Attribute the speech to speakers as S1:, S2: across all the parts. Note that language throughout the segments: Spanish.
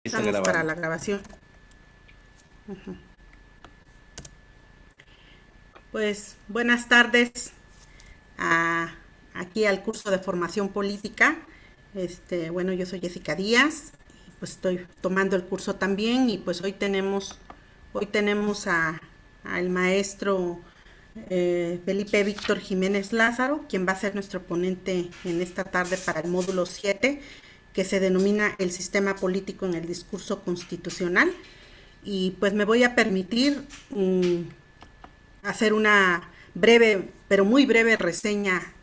S1: Está
S2: Estamos para
S1: grabando.
S2: la grabación. Pues buenas tardes a, aquí al curso de formación política. Bueno, yo soy Jessica Díaz, y pues estoy tomando el curso también y pues hoy tenemos al maestro Felipe Víctor Jiménez Lázaro, quien va a ser nuestro ponente en esta tarde para el módulo 7, que se denomina el sistema político en el discurso constitucional. Y pues me voy a permitir hacer una breve, pero muy breve reseña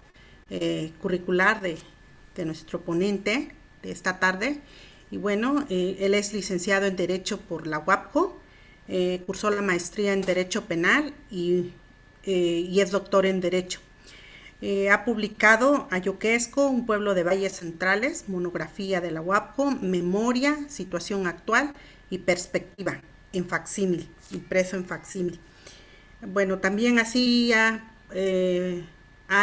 S2: curricular de nuestro ponente de esta tarde. Y bueno, él es licenciado en Derecho por la UAPCO, cursó la maestría en Derecho Penal y es doctor en Derecho. Ha publicado Ayoquesco, un pueblo de valles centrales, monografía de la UAPCO, Memoria, Situación Actual y Perspectiva, en facsímil, impreso en facsímil. Bueno, también así ha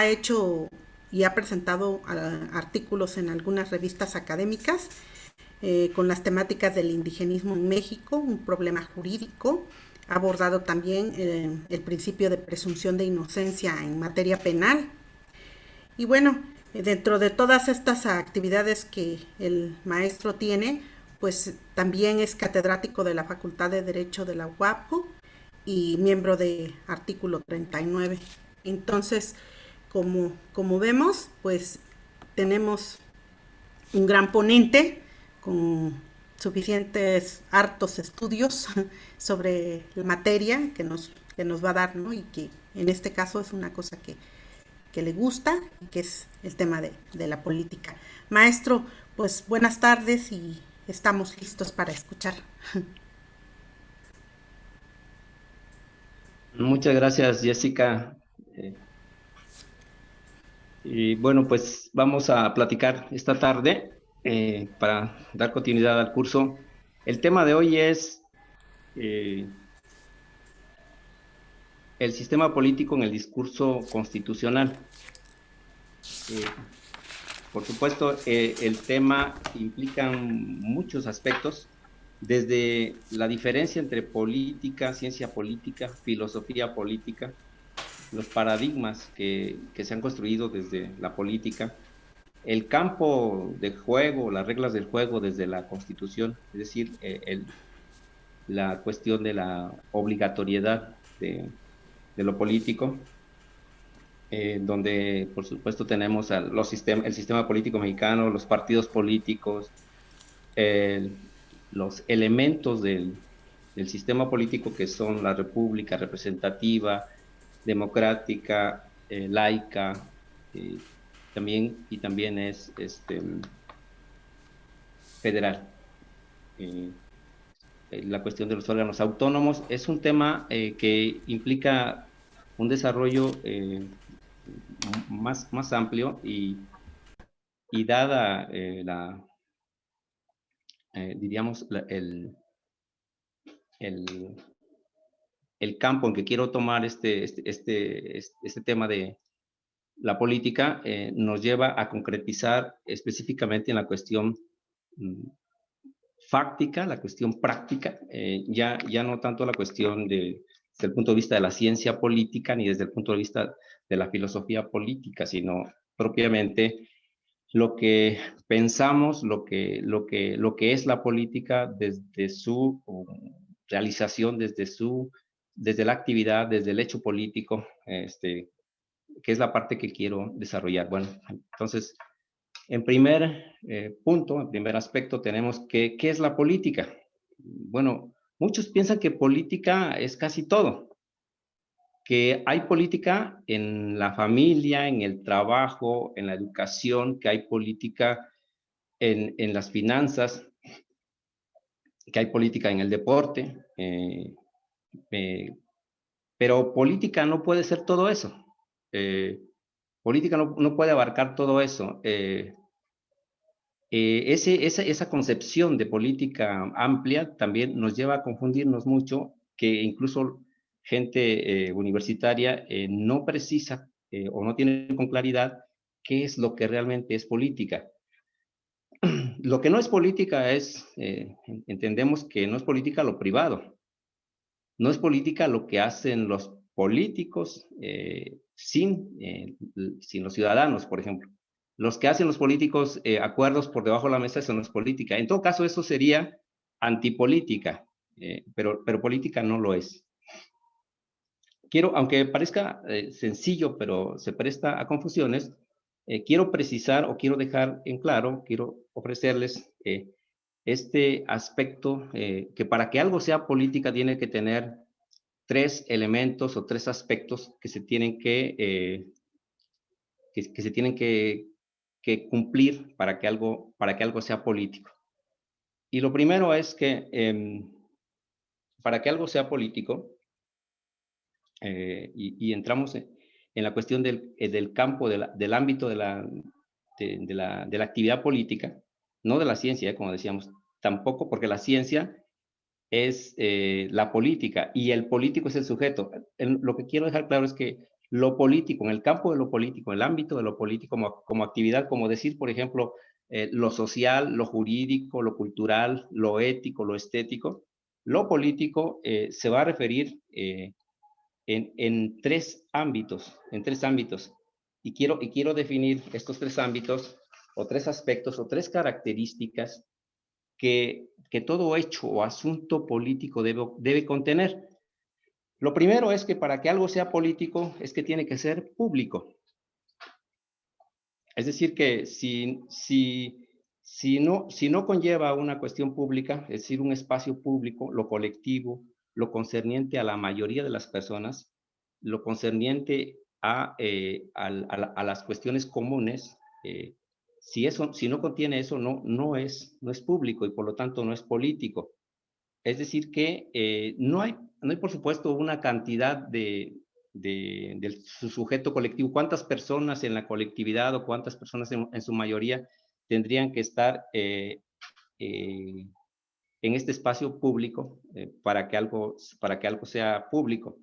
S2: hecho y ha presentado artículos en algunas revistas académicas con las temáticas del indigenismo en México, un problema jurídico. Ha abordado también el principio de presunción de inocencia en materia penal. Y bueno, dentro de todas estas actividades que el maestro tiene, pues también es catedrático de la Facultad de Derecho de la UAPCO y miembro de Artículo 39. Entonces, como vemos, pues tenemos un gran ponente con suficientes hartos estudios sobre la materia que nos va a dar, ¿no? Y que en este caso es una cosa que le gusta y que es el tema de la política. Maestro, pues buenas tardes y estamos listos para escuchar.
S1: Muchas gracias, Jessica. Eh, y bueno, pues vamos a platicar esta tarde para dar continuidad al curso. El tema de hoy es eh, el sistema político en el discurso constitucional. Eh, por supuesto, el tema implica muchos aspectos, desde la diferencia entre política, ciencia política, filosofía política, los paradigmas que se han construido desde la política, el campo de juego, las reglas del juego desde la Constitución, es decir, la cuestión de la obligatoriedad de lo político, donde por supuesto tenemos el sistema político mexicano, los partidos políticos, el, los elementos del sistema político que son la república representativa, democrática, laica, eh, también es federal. Eh, la cuestión de los órganos autónomos es un tema que implica un desarrollo más amplio y dada diríamos, el, el campo en que quiero tomar este tema de la política, nos lleva a concretizar específicamente en la cuestión mm, fáctica, la cuestión práctica, ya no tanto la cuestión desde el punto de vista de la ciencia política ni desde el punto de vista de la filosofía política, sino propiamente lo que pensamos, lo que es la política desde su realización, desde la actividad, desde el hecho político, que es la parte que quiero desarrollar. Bueno, entonces, en primer punto, en primer aspecto, tenemos ¿qué es la política? Bueno, muchos piensan que política es casi todo, que hay política en la familia, en el trabajo, en la educación, que hay política en las finanzas, que hay política en el deporte, eh, pero política no puede ser todo eso. Eh, política no puede abarcar todo eso. Esa concepción de política amplia también nos lleva a confundirnos mucho, que incluso gente universitaria no precisa o no tiene con claridad qué es lo que realmente es política. Lo que no es política es, entendemos que no es política lo privado, no es política lo que hacen los políticos sin los ciudadanos, por ejemplo. Los que hacen los políticos acuerdos por debajo de la mesa, eso no es política. En todo caso, eso sería antipolítica, pero política no lo es. Quiero, aunque parezca sencillo, pero se presta a confusiones, quiero precisar o quiero dejar en claro, quiero ofrecerles este aspecto que para que algo sea política tiene que tener tres elementos o tres aspectos que se tienen que se tienen que cumplir para que algo sea político. Y lo primero es que para que algo sea político, y entramos en la cuestión del campo, del ámbito de la actividad política, no de la ciencia, como decíamos, tampoco porque la ciencia es la política y el político es el sujeto. Lo que quiero dejar claro es que lo político, en el campo de lo político, en el ámbito de lo político como actividad, como decir, por ejemplo, lo social, lo jurídico, lo cultural, lo ético, lo estético, lo político se va a referir en tres ámbitos, Y quiero definir estos tres ámbitos, o tres aspectos, o tres características que todo hecho o asunto político debe contener. Lo primero es que para que algo sea político es que tiene que ser público. Es decir, que si no conlleva una cuestión pública, es decir, un espacio público, lo colectivo, lo concerniente a la mayoría de las personas, lo concerniente a las cuestiones comunes, si no contiene eso, no es público y por lo tanto no es político. Es decir que no hay, por supuesto, una cantidad de su sujeto colectivo. ¿Cuántas personas en la colectividad o cuántas personas en su mayoría tendrían que estar en este espacio público para que algo sea público?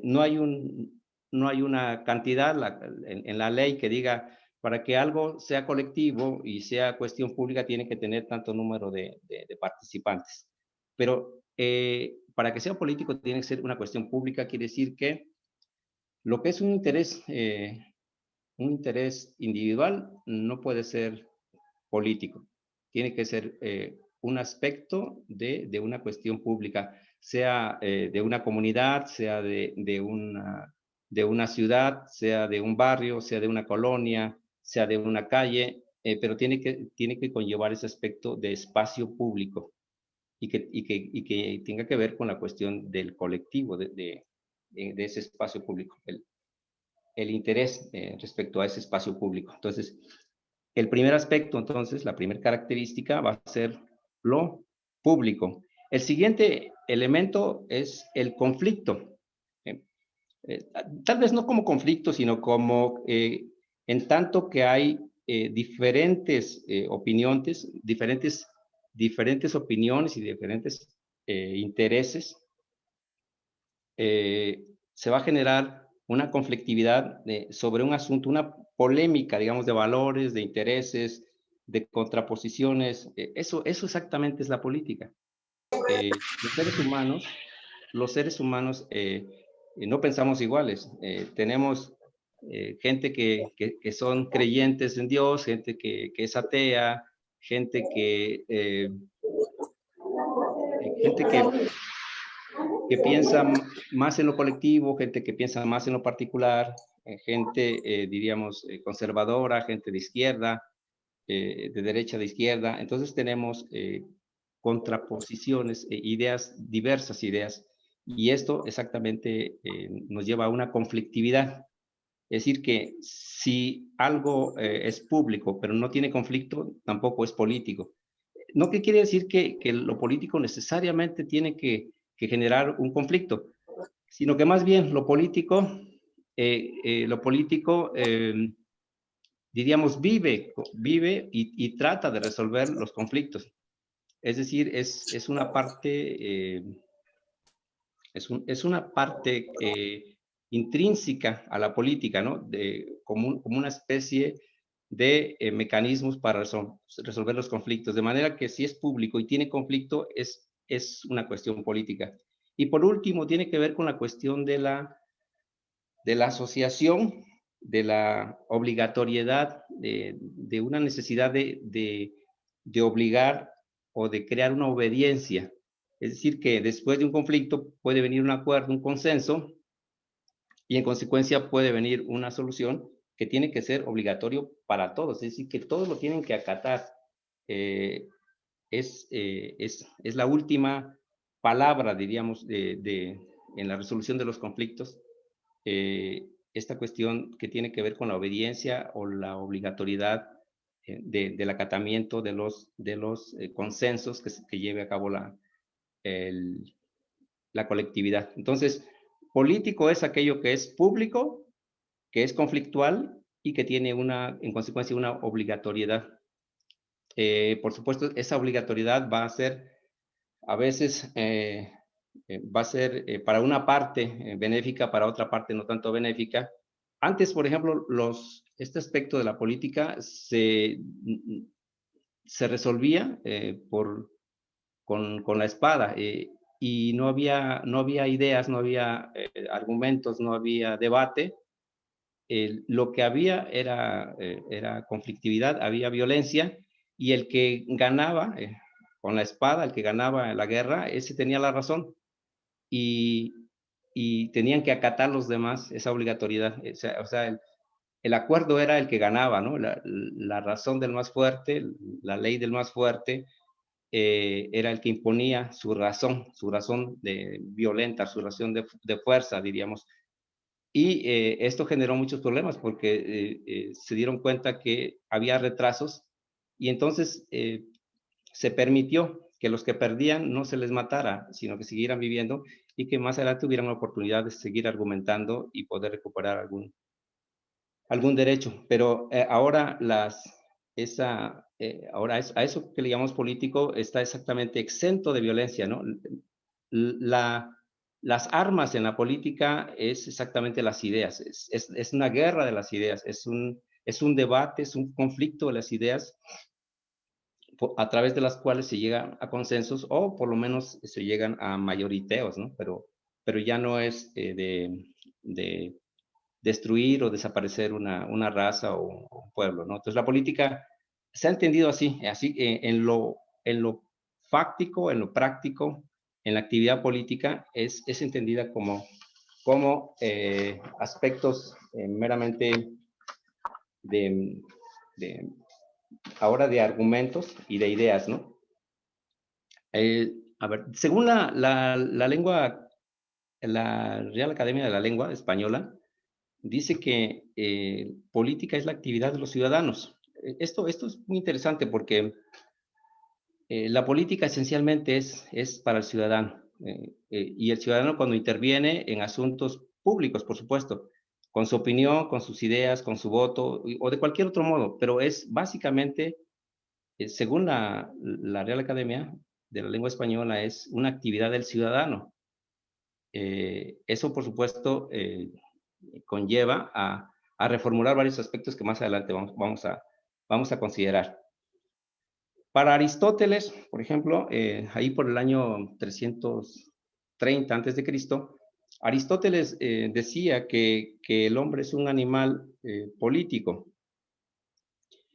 S1: No hay una cantidad en la ley que diga para que algo sea colectivo y sea cuestión pública tiene que tener tanto número de participantes. Pero para que sea político tiene que ser una cuestión pública, quiere decir que lo que es un interés individual no puede ser político. Tiene que ser un aspecto de una cuestión pública, sea de una comunidad, sea de una ciudad, sea de un barrio, sea de una colonia, sea de una calle, pero tiene que conllevar ese aspecto de espacio público y que tenga que ver con la cuestión del colectivo, de ese espacio público, el interés respecto a ese espacio público. Entonces, el primer aspecto, entonces, la primera característica va a ser lo público. El siguiente elemento es el conflicto. Eh, Tal vez no como conflicto, sino como en tanto que hay diferentes opiniones, diferentes opiniones y diferentes intereses, se va a generar una conflictividad sobre un asunto, una polémica, digamos, de valores, de intereses, de contraposiciones. Eso exactamente es la política. Los seres humanos no pensamos iguales. Tenemos gente que son creyentes en Dios, gente que es atea, gente que piensa más en lo colectivo, gente que piensa más en lo particular, gente, diríamos, conservadora, gente de izquierda, de derecha, de izquierda. Entonces tenemos contraposiciones, diversas ideas, y esto exactamente nos lleva a una conflictividad. Es decir, que si algo es público, pero no tiene conflicto, tampoco es político. No que quiere decir que lo político necesariamente tiene que generar un conflicto, sino que más bien lo político diríamos, vive y trata de resolver los conflictos. Es decir, es una parte, es una parte intrínseca a la política, ¿no? Como una especie de mecanismos para resolver los conflictos, de manera que si es público y tiene conflicto, es una cuestión política. Y por último, tiene que ver con la cuestión de la asociación, de la obligatoriedad, de una necesidad de obligar o de crear una obediencia. Es decir, que después de un conflicto puede venir un acuerdo, un consenso, y en consecuencia puede venir una solución que tiene que ser obligatorio para todos, es decir, que todos lo tienen que acatar. Eh, es la última palabra, diríamos, en la resolución de los conflictos, esta cuestión que tiene que ver con la obediencia o la obligatoriedad del acatamiento de los consensos que lleve a cabo la colectividad. Entonces, político es aquello que es público, que es conflictual y que tiene en consecuencia una obligatoriedad. Por supuesto, esa obligatoriedad va a ser a veces va a ser para una parte benéfica, para otra parte no tanto benéfica. Antes, por ejemplo, este aspecto de la política se resolvía con la espada y no había ideas, no había argumentos, no había debate. Lo que había era conflictividad, había violencia, y el que ganaba con la espada, el que ganaba la guerra, ese tenía la razón, y, y tenían que acatar los demás esa obligatoriedad. O sea el acuerdo era el que ganaba, ¿no? La razón del más fuerte, la ley del más fuerte, era el que imponía su razón de violenta, su razón de fuerza, diríamos. Y esto generó muchos problemas porque se dieron cuenta que había retrasos y entonces se permitió que los que perdían no se les matara, sino que siguieran viviendo y que más adelante hubieran la oportunidad de seguir argumentando y poder recuperar algún derecho. Pero ahora a eso que le llamamos político está exactamente exento de violencia, ¿no? La, las armas en la política es exactamente las ideas, es una guerra de las ideas, es un debate, es un conflicto de las ideas a través de las cuales se llega a consensos o por lo menos se llegan a mayoriteos, ¿no? Pero ya no es de destruir o desaparecer una raza o un pueblo, ¿no? Entonces la política se ha entendido así en lo fáctico, en lo práctico, en la actividad política es entendida como aspectos meramente de, de, ahora de argumentos y de ideas, ¿no? A ver, según la lengua, la Real Academia de la Lengua Española, dice que política es la actividad de los ciudadanos. Esto es muy interesante porque la política esencialmente es para el ciudadano. Y el ciudadano cuando interviene en asuntos públicos, por supuesto, con su opinión, con sus ideas, con su voto o de cualquier otro modo, pero es básicamente, según la Real Academia de la Lengua Española, es una actividad del ciudadano. Eso, por supuesto, conlleva a reformular varios aspectos que más adelante vamos a considerar. Para Aristóteles, por ejemplo, ahí por el año 330 antes de Cristo, Aristóteles decía que el hombre es un animal político,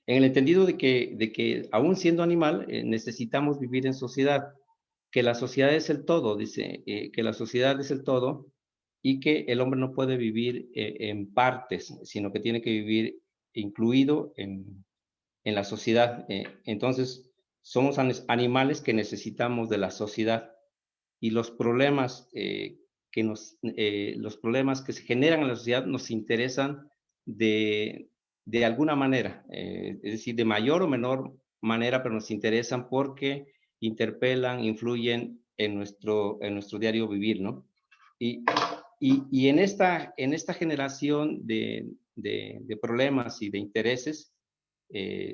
S1: en el entendido de que aún siendo animal necesitamos vivir en sociedad, que la sociedad es el todo, dice, que la sociedad es el todo y que el hombre no puede vivir en partes, sino que tiene que vivir incluido en la sociedad. Entonces, somos animales que necesitamos de la sociedad y los problemas que se generan en la sociedad nos interesan de alguna manera, es decir, de mayor o menor manera, pero nos interesan porque interpelan, influyen en nuestro diario vivir, ¿no? Y, y en esta generación de problemas y de intereses,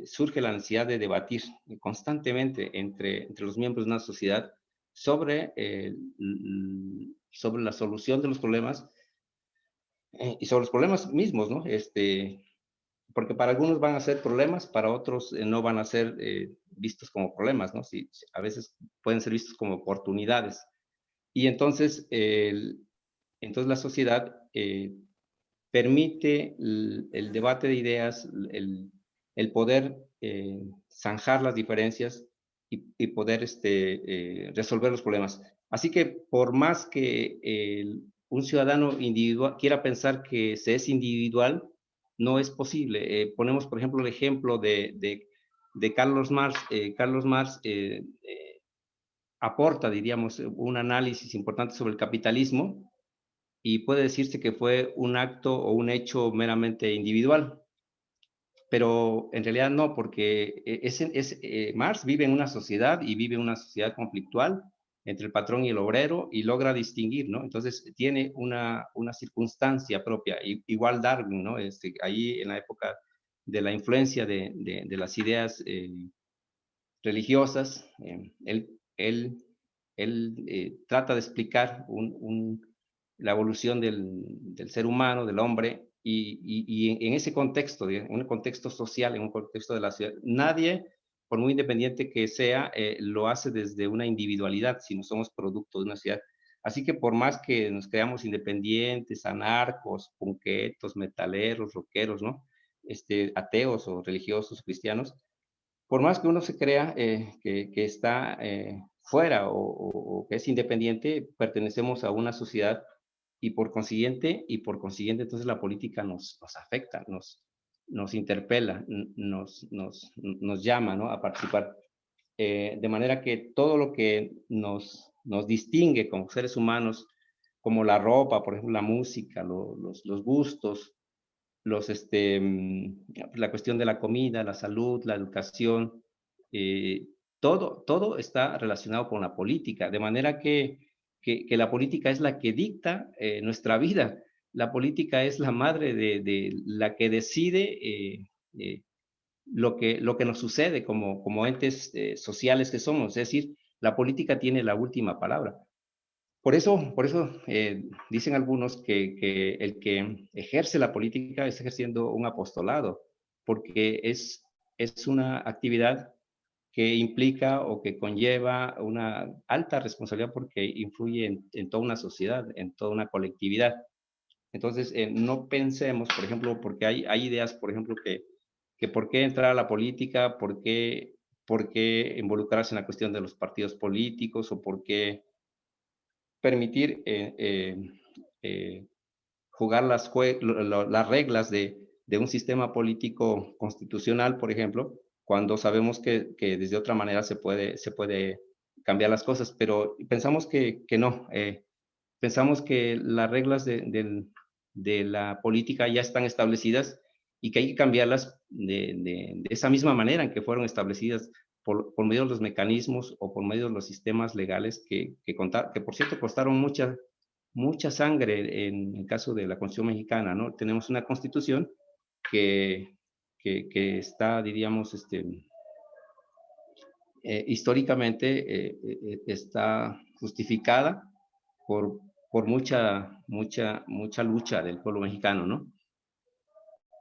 S1: surge la necesidad de debatir constantemente entre los miembros de una sociedad sobre, sobre la solución de los problemas y sobre los problemas mismos, ¿no? porque para algunos van a ser problemas, para otros no van a ser vistos como problemas, ¿no? A veces pueden ser vistos como oportunidades. Y entonces, entonces la sociedad permite el debate de ideas, el poder zanjar las diferencias y poder resolver los problemas. Así que por más que un ciudadano individual quiera pensar que se es individual, no es posible. Ponemos, por ejemplo, el ejemplo de Carlos Marx. Carlos Marx aporta, diríamos, un análisis importante sobre el capitalismo, y puede decirse que fue un acto o un hecho meramente individual, pero en realidad no, porque Marx vive en una sociedad y vive en una sociedad conflictual entre el patrón y el obrero y logra distinguir, ¿no? Entonces tiene una circunstancia propia, igual Darwin, ¿no? Ahí en la época de la influencia de las ideas religiosas, él trata de explicar la evolución del ser humano, del hombre, y en ese contexto, en un contexto social, en un contexto de la ciudad, nadie, por muy independiente que sea, lo hace desde una individualidad, sino somos producto de una ciudad. Así que por más que nos creamos independientes, anarcos, punquetos, metaleros, rockeros, ¿no? Ateos o religiosos, cristianos, por más que uno se crea que está fuera o que es independiente, pertenecemos a una sociedad y por consiguiente entonces la política nos afecta, nos interpela, nos llama, ¿no?, a participar. De manera que todo lo que nos distingue como seres humanos, como la ropa, por ejemplo, la música, los gustos, la cuestión de la comida, la salud, la educación, todo está relacionado con la política, de manera que la política es la que dicta nuestra vida. La política es la madre de la que decide lo que nos sucede como entes sociales que somos. Es decir, la política tiene la última palabra. Por eso dicen algunos que el que ejerce la política está ejerciendo un apostolado, porque es una actividad que implica o que conlleva una alta responsabilidad porque influye en toda una sociedad, en toda una colectividad. Entonces, no pensemos, por ejemplo, porque hay ideas, por ejemplo, que por qué entrar a la política, por qué involucrarse en la cuestión de los partidos políticos, o por qué permitir jugar las reglas de un sistema político constitucional, por ejemplo, cuando sabemos que desde otra manera se puede cambiar las cosas, pero pensamos que no. Pensamos que las reglas de la política ya están establecidas y que hay que cambiarlas de esa misma manera en que fueron establecidas por medio de los mecanismos o por medio de los sistemas legales que por cierto costaron mucha sangre en el caso de la Constitución mexicana, ¿no? Tenemos una Constitución que está, diríamos, históricamente está justificada por mucha lucha del pueblo mexicano, ¿no?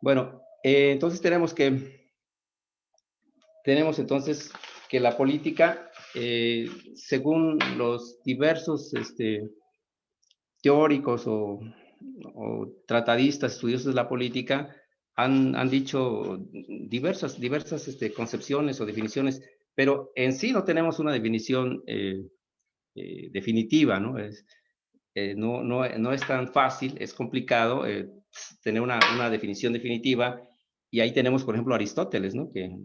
S1: Bueno, entonces tenemos entonces que la política, según los diversos teóricos o tratadistas, estudiosos de la política, han dicho diversas concepciones o definiciones, pero en sí no tenemos una definición definitiva, ¿no? No es tan fácil, es complicado tener una definición definitiva, y ahí tenemos, por ejemplo, Aristóteles, ¿no? Que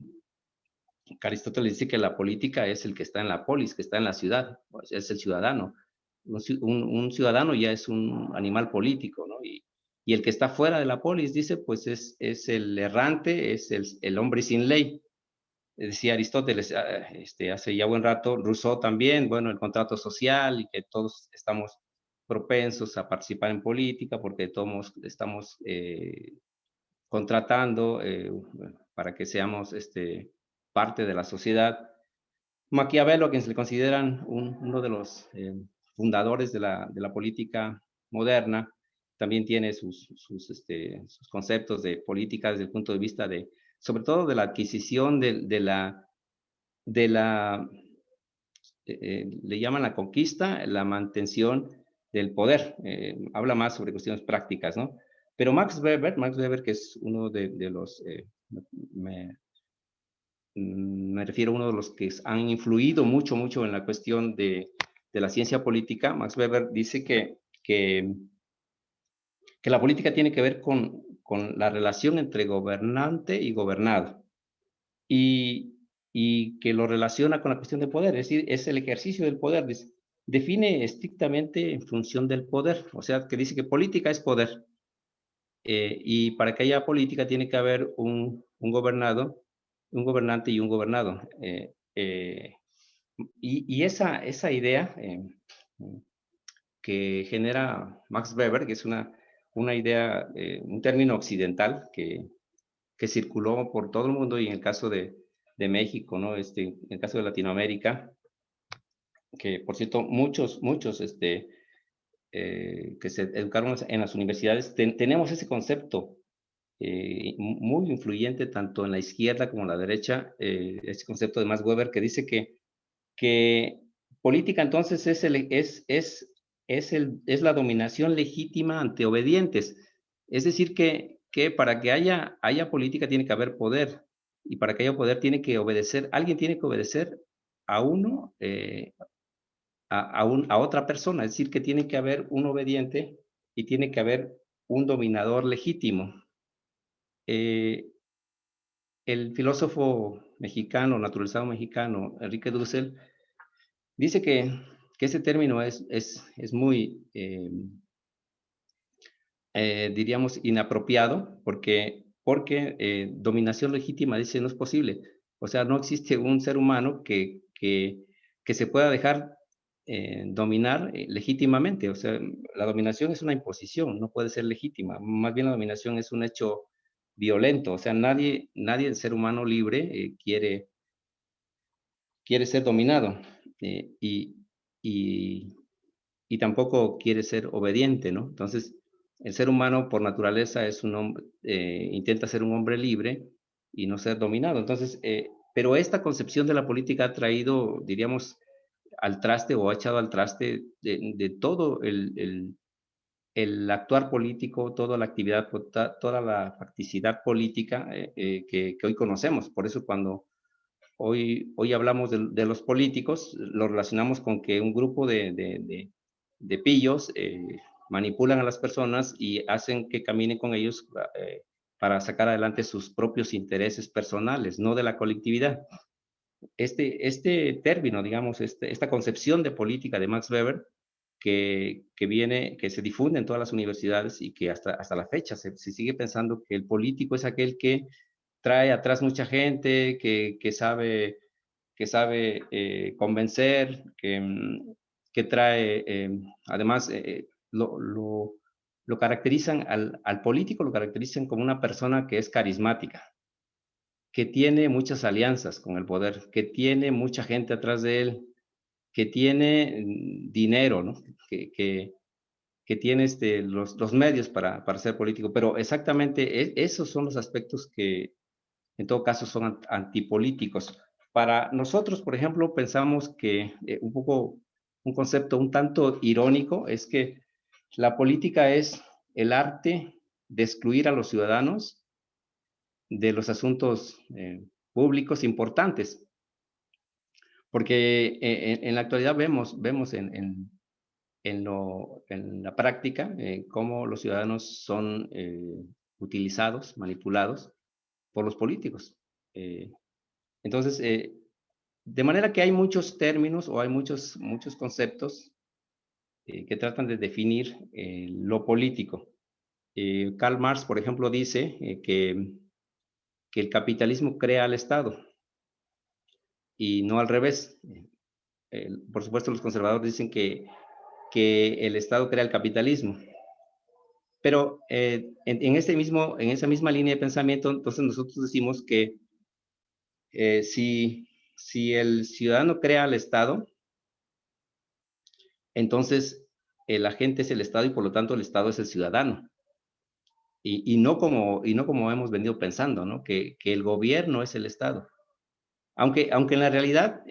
S1: Aristóteles dice que la política es el que está en la polis, que está en la ciudad, pues es el ciudadano. Un ciudadano ya es un animal político, ¿no? Y el que está fuera de la polis, dice, pues es el errante, es el hombre sin ley. Decía Aristóteles hace ya buen rato, Rousseau también, bueno, el contrato social, y que todos estamos propensos a participar en política porque todos estamos contratando para que seamos parte de la sociedad. Maquiavelo, a quien se le consideran uno de los fundadores de la política moderna, también tiene sus conceptos de política desde el punto de vista de, sobre todo de la adquisición de la, le llaman la conquista, la mantención del poder. Habla más sobre cuestiones prácticas, ¿no? Pero Max Weber, que es uno de los, me refiero a uno de los que han influido mucho en la cuestión de la ciencia política. Max Weber dice que la política tiene que ver con la relación entre gobernante y gobernado, y que lo relaciona con la cuestión de poder, es decir, es el ejercicio del poder. Define estrictamente en función del poder, o sea, que dice que política es poder, y para que haya política tiene que haber un gobernante y un gobernado. Y esa idea que genera Max Weber, que es una idea, un término occidental que circuló por todo el mundo, y en el caso de México, ¿no? En el caso de Latinoamérica, que por cierto, muchos que se educaron en las universidades, tenemos ese concepto muy influyente tanto en la izquierda como en la derecha, ese concepto de Max Weber, que dice que política entonces es la dominación legítima ante obedientes. Es decir, que para que haya política tiene que haber poder, y para que haya poder tiene que obedecer, alguien tiene que obedecer a uno, a otra persona. Es decir, que tiene que haber un obediente y tiene que haber un dominador legítimo. El filósofo mexicano, naturalizado mexicano, Enrique Dussel, dice que ese término es muy, diríamos, inapropiado, porque dominación legítima, dice, no es posible. O sea, no existe un ser humano que se pueda dejar dominar legítimamente. O sea, la dominación es una imposición, no puede ser legítima. Más bien la dominación es un hecho violento. O sea, nadie, el ser humano libre, quiere ser dominado, y tampoco quiere ser obediente, ¿no? Entonces, el ser humano por naturaleza es un hombre, intenta ser un hombre libre y no ser dominado. Entonces, pero esta concepción de la política ha traído, diríamos, al traste, o ha echado al traste de todo el actuar político, toda la actividad, toda la facticidad política que hoy conocemos. Por eso cuando hoy hablamos de los políticos, lo relacionamos con que un grupo de pillos manipulan a las personas y hacen que caminen con ellos para sacar adelante sus propios intereses personales, no de la colectividad. Este término, digamos, esta concepción de política de Max Weber, que se difunde en todas las universidades, y que hasta la fecha se sigue pensando que el político es aquel que trae atrás mucha gente, que sabe convencer, que trae, además, lo caracterizan al político, lo caracterizan como una persona que es carismática, que tiene muchas alianzas con el poder, que tiene mucha gente atrás de él, que tiene dinero, ¿no? Que tiene los medios para ser político. Pero exactamente esos son los aspectos que en todo caso son antipolíticos. Para nosotros, por ejemplo, pensamos que un concepto un tanto irónico es que la política es el arte de excluir a los ciudadanos de los asuntos públicos importantes, porque en la actualidad vemos en la práctica cómo los ciudadanos son utilizados, manipulados por los políticos. Entonces, de manera que hay muchos términos, o hay muchos conceptos que tratan de definir lo político. Karl Marx, por ejemplo, dice que el capitalismo crea al Estado y no al revés. Por supuesto, los conservadores dicen que el Estado crea el capitalismo. Pero en esa misma línea de pensamiento, entonces nosotros decimos que si el ciudadano crea al Estado, entonces el agente es el Estado y por lo tanto el Estado es el ciudadano. Y no como hemos venido pensando, ¿no? Que el gobierno es el Estado. Aunque en la realidad,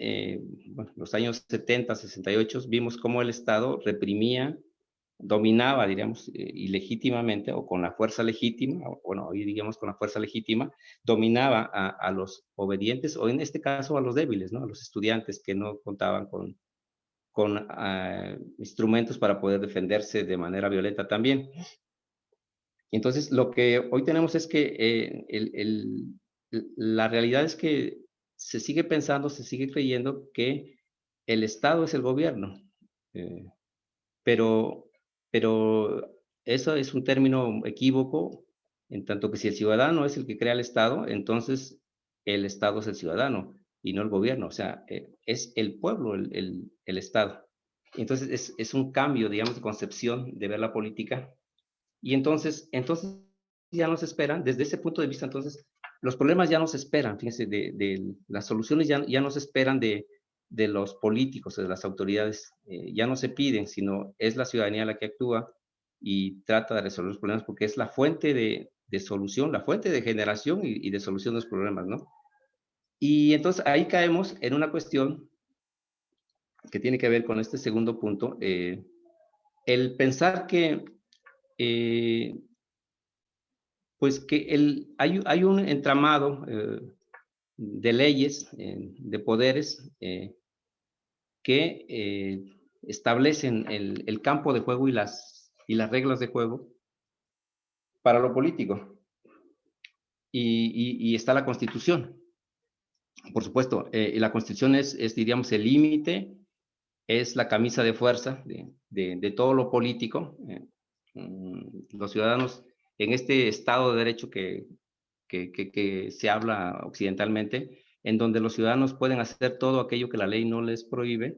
S1: bueno, los años 70, 68, vimos cómo el Estado reprimía, dominaba, diríamos, ilegítimamente o con la fuerza legítima, o, bueno, hoy digamos con la fuerza legítima, dominaba a los obedientes o en este caso a los débiles, ¿no? A los estudiantes que no contaban con instrumentos para poder defenderse de manera violenta también. Entonces, lo que hoy tenemos es que la realidad es que se sigue pensando, se sigue creyendo que el Estado es el gobierno, eh, pero, pero eso es un término equívoco, en tanto que si el ciudadano es el que crea el Estado, entonces el Estado es el ciudadano y no el gobierno, o sea, es el pueblo el Estado. Entonces es un cambio, digamos, de concepción de ver la política y entonces ya nos esperan, desde ese punto de vista, entonces, los problemas ya nos esperan, fíjense, las soluciones ya nos esperan de los políticos, de las autoridades, ya no se piden, sino es la ciudadanía la que actúa y trata de resolver los problemas porque es la fuente de solución, la fuente de generación y de solución de los problemas, ¿no? Y entonces ahí caemos en una cuestión que tiene que ver con este segundo punto, el pensar que eh, pues que hay un entramado de leyes, de poderes, que establecen el campo de juego y las reglas de juego para lo político. Y está la Constitución. Por supuesto, la Constitución diríamos, el límite, es la camisa de fuerza de todo lo político. Los ciudadanos en este Estado de Derecho que se habla occidentalmente, en donde los ciudadanos pueden hacer todo aquello que la ley no les prohíbe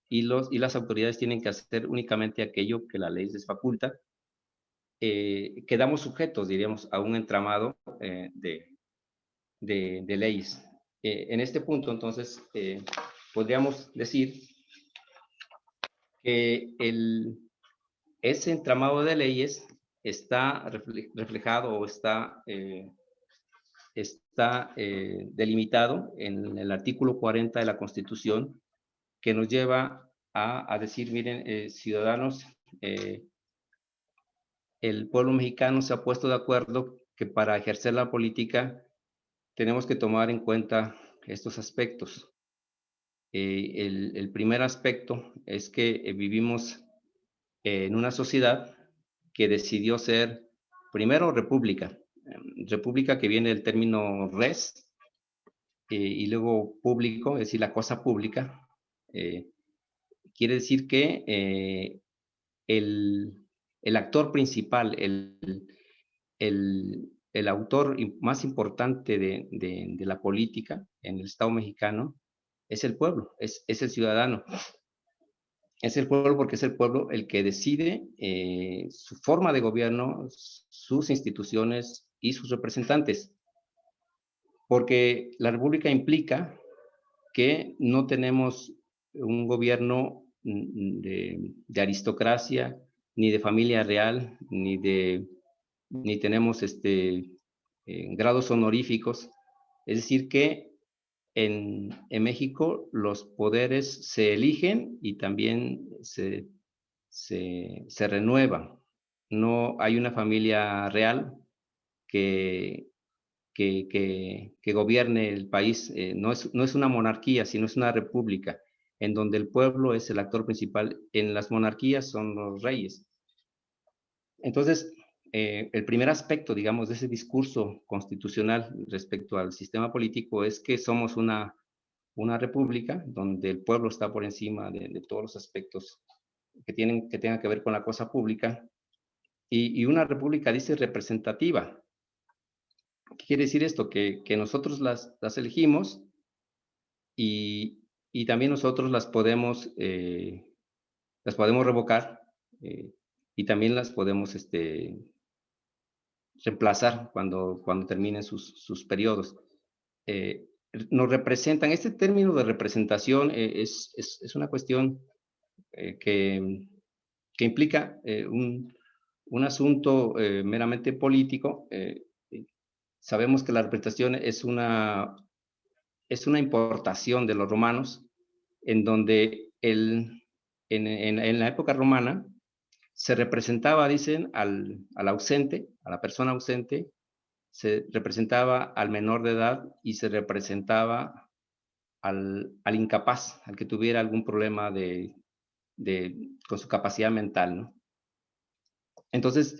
S1: y las autoridades tienen que hacer únicamente aquello que la ley les faculta, quedamos sujetos, diríamos, a un entramado de leyes. En este punto, entonces, podríamos decir que ese entramado de leyes está reflejado o está delimitado en el artículo 40 de la Constitución, que nos lleva a decir, miren, ciudadanos, el pueblo mexicano se ha puesto de acuerdo que para ejercer la política tenemos que tomar en cuenta estos aspectos. El primer aspecto es que vivimos en una sociedad que decidió ser, primero, república. República que viene del término res, y luego público, es decir, la cosa pública, quiere decir que el actor principal, el autor más importante de la política en el Estado mexicano es el pueblo, es el ciudadano. Es el pueblo porque es el pueblo el que decide su forma de gobierno, sus instituciones y sus representantes. Porque la república implica que no tenemos un gobierno de aristocracia, ni de familia real, ni tenemos grados honoríficos. Es decir, que en México los poderes se eligen y también se renuevan. No hay una familia real que, que gobierne el país. No es una monarquía, sino es una república, en donde el pueblo es el actor principal. En las monarquías son los reyes. Entonces, el primer aspecto, digamos, de ese discurso constitucional respecto al sistema político es que somos una república donde el pueblo está por encima de todos los aspectos que tengan que ver con la cosa pública. Y una república, dice, representativa. ¿Qué quiere decir esto? Que nosotros las elegimos y también nosotros las podemos revocar, y también las podemos reemplazar cuando terminen sus periodos. Nos representan, este término de representación es una cuestión que que implica un asunto meramente político. Sabemos que la representación es una importación de los romanos, en donde en la época romana se representaba, dicen, al ausente, a la persona ausente, se representaba al menor de edad y se representaba al incapaz, al que tuviera algún problema con su capacidad mental, ¿no? Entonces,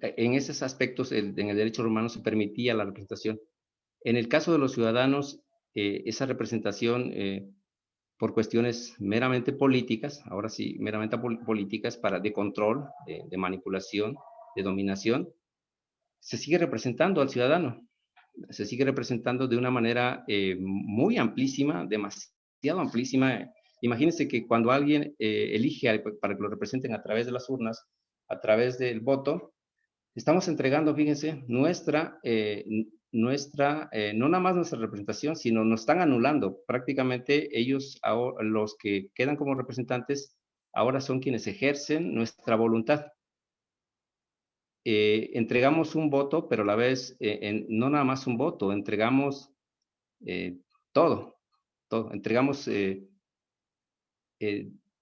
S1: en esos aspectos, en el derecho romano se permitía la representación. En el caso de los ciudadanos, esa representación, por cuestiones meramente políticas, ahora sí, meramente políticas, de control, de manipulación, de dominación, se sigue representando al ciudadano, se sigue representando de una manera muy amplísima, demasiado amplísima. Imagínense que cuando alguien elige para que lo representen a través de las urnas, a través del voto, estamos entregando, fíjense, no nada más nuestra representación, sino nos están anulando. Prácticamente ellos, los que quedan como representantes, ahora son quienes ejercen nuestra voluntad. Entregamos un voto, pero a la vez, no nada más un voto, entregamos todo. Entregamos,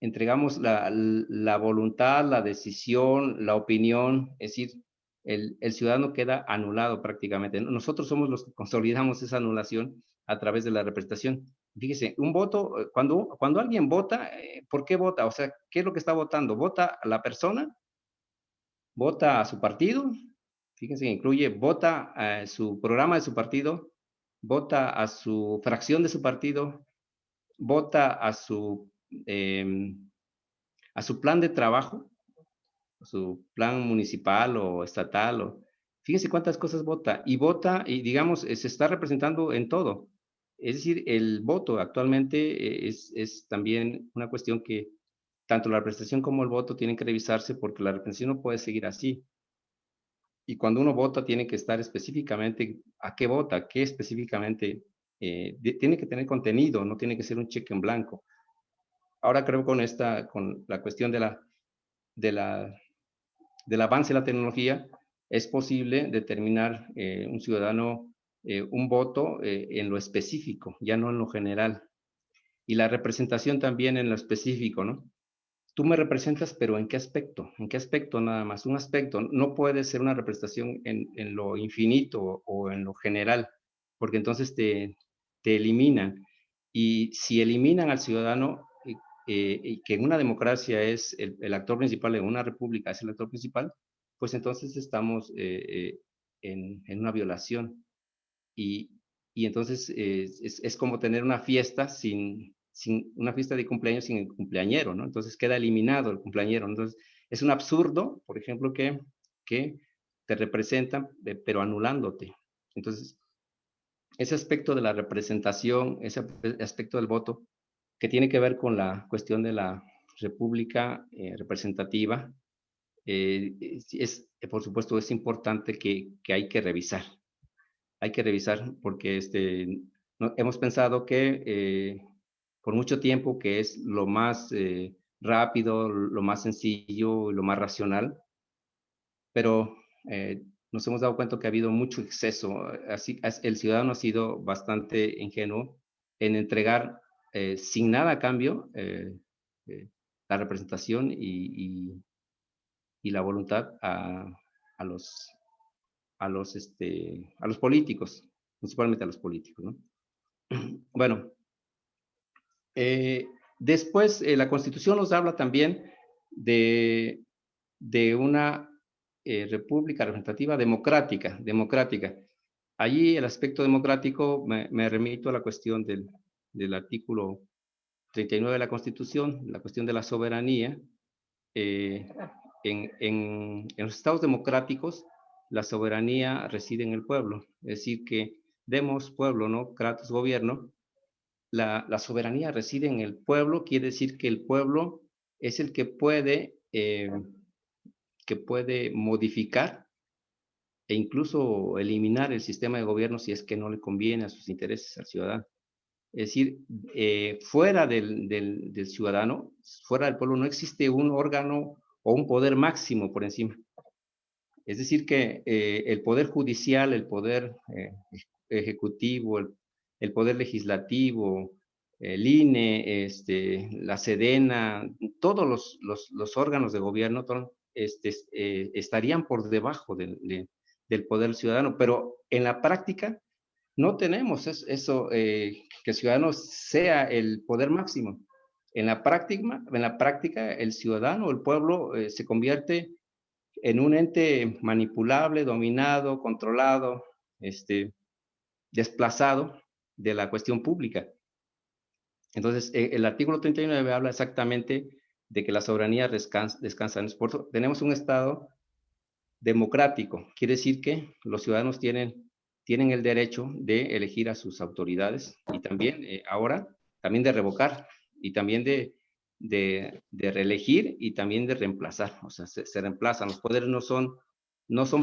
S1: entregamos la voluntad, la decisión, la opinión, es decir, el ciudadano queda anulado prácticamente. Nosotros somos los que consolidamos esa anulación a través de la representación. Fíjese, un voto, cuando alguien vota, ¿por qué vota? O sea, ¿qué es lo que está votando? ¿Vota a la persona? ¿Vota a su partido? Fíjense que incluye, vota a su programa de su partido, vota a su fracción de su partido, vota a su plan de trabajo, a su plan municipal o estatal. Fíjense cuántas cosas vota. Y digamos, se está representando en todo. Es decir, el voto actualmente es también una cuestión que tanto la representación como el voto tienen que revisarse, porque la representación no puede seguir así. Y cuando uno vota, tiene que estar específicamente a qué vota, qué específicamente tiene que tener contenido, no tiene que ser un cheque en blanco. Ahora creo con la cuestión del avance de la tecnología, es posible determinar un ciudadano un voto en lo específico, ya no en lo general. Y la representación también en lo específico, ¿no? Tú me representas, pero ¿en qué aspecto? ¿En qué aspecto nada más? Un aspecto. No puede ser una representación en lo infinito o en lo general, porque entonces te eliminan. Y si eliminan al ciudadano, y que en una democracia es el actor principal, en una república es el actor principal, pues entonces estamos en una violación. Y, y entonces es como tener una fiesta sin una fiesta de cumpleaños sin el cumpleañero, ¿no? Entonces queda eliminado el cumpleañero. Entonces es un absurdo, por ejemplo, que te representan, pero anulándote. Entonces, ese aspecto de la representación, ese aspecto del voto, que tiene que ver con la cuestión de la república representativa, por supuesto, es importante que hay que revisar. Hay que revisar porque hemos pensado que por mucho tiempo que es lo más rápido, lo más sencillo, lo más racional, pero nos hemos dado cuenta que ha habido mucho exceso. Así, el ciudadano ha sido bastante ingenuo en entregar sin nada a cambio la representación y la voluntad a los a los políticos, principalmente a los políticos, ¿no? Bueno, después la Constitución nos habla también de, de una república representativa democrática. Allí el aspecto democrático me remito a la cuestión del artículo 39 de la Constitución, la cuestión de la soberanía. En los estados democráticos, la soberanía reside en el pueblo, es decir, que demos pueblo, ¿no? Kratos gobierno. La soberanía reside en el pueblo, quiere decir que el pueblo es el que puede modificar e incluso eliminar el sistema de gobierno si es que no le conviene a sus intereses al ciudadano. Es decir, fuera del ciudadano, fuera del pueblo, no existe un órgano o un poder máximo por encima. Es decir que el poder judicial, el poder ejecutivo, el poder legislativo, el INE, la Sedena, todos los órganos de gobierno estarían por debajo del poder ciudadano, pero en la práctica no tenemos eso, que el ciudadano sea el poder máximo. En la práctica el ciudadano, el pueblo, se convierte en un ente manipulable, dominado, controlado, desplazado de la cuestión pública. Entonces, el artículo 39 habla exactamente de que la soberanía descansa en el esfuerzo. Tenemos un Estado democrático, quiere decir que los ciudadanos tienen el derecho de elegir a sus autoridades y también ahora, también de revocar y también de reelegir y también de reemplazar. O sea, se reemplazan. Los poderes no son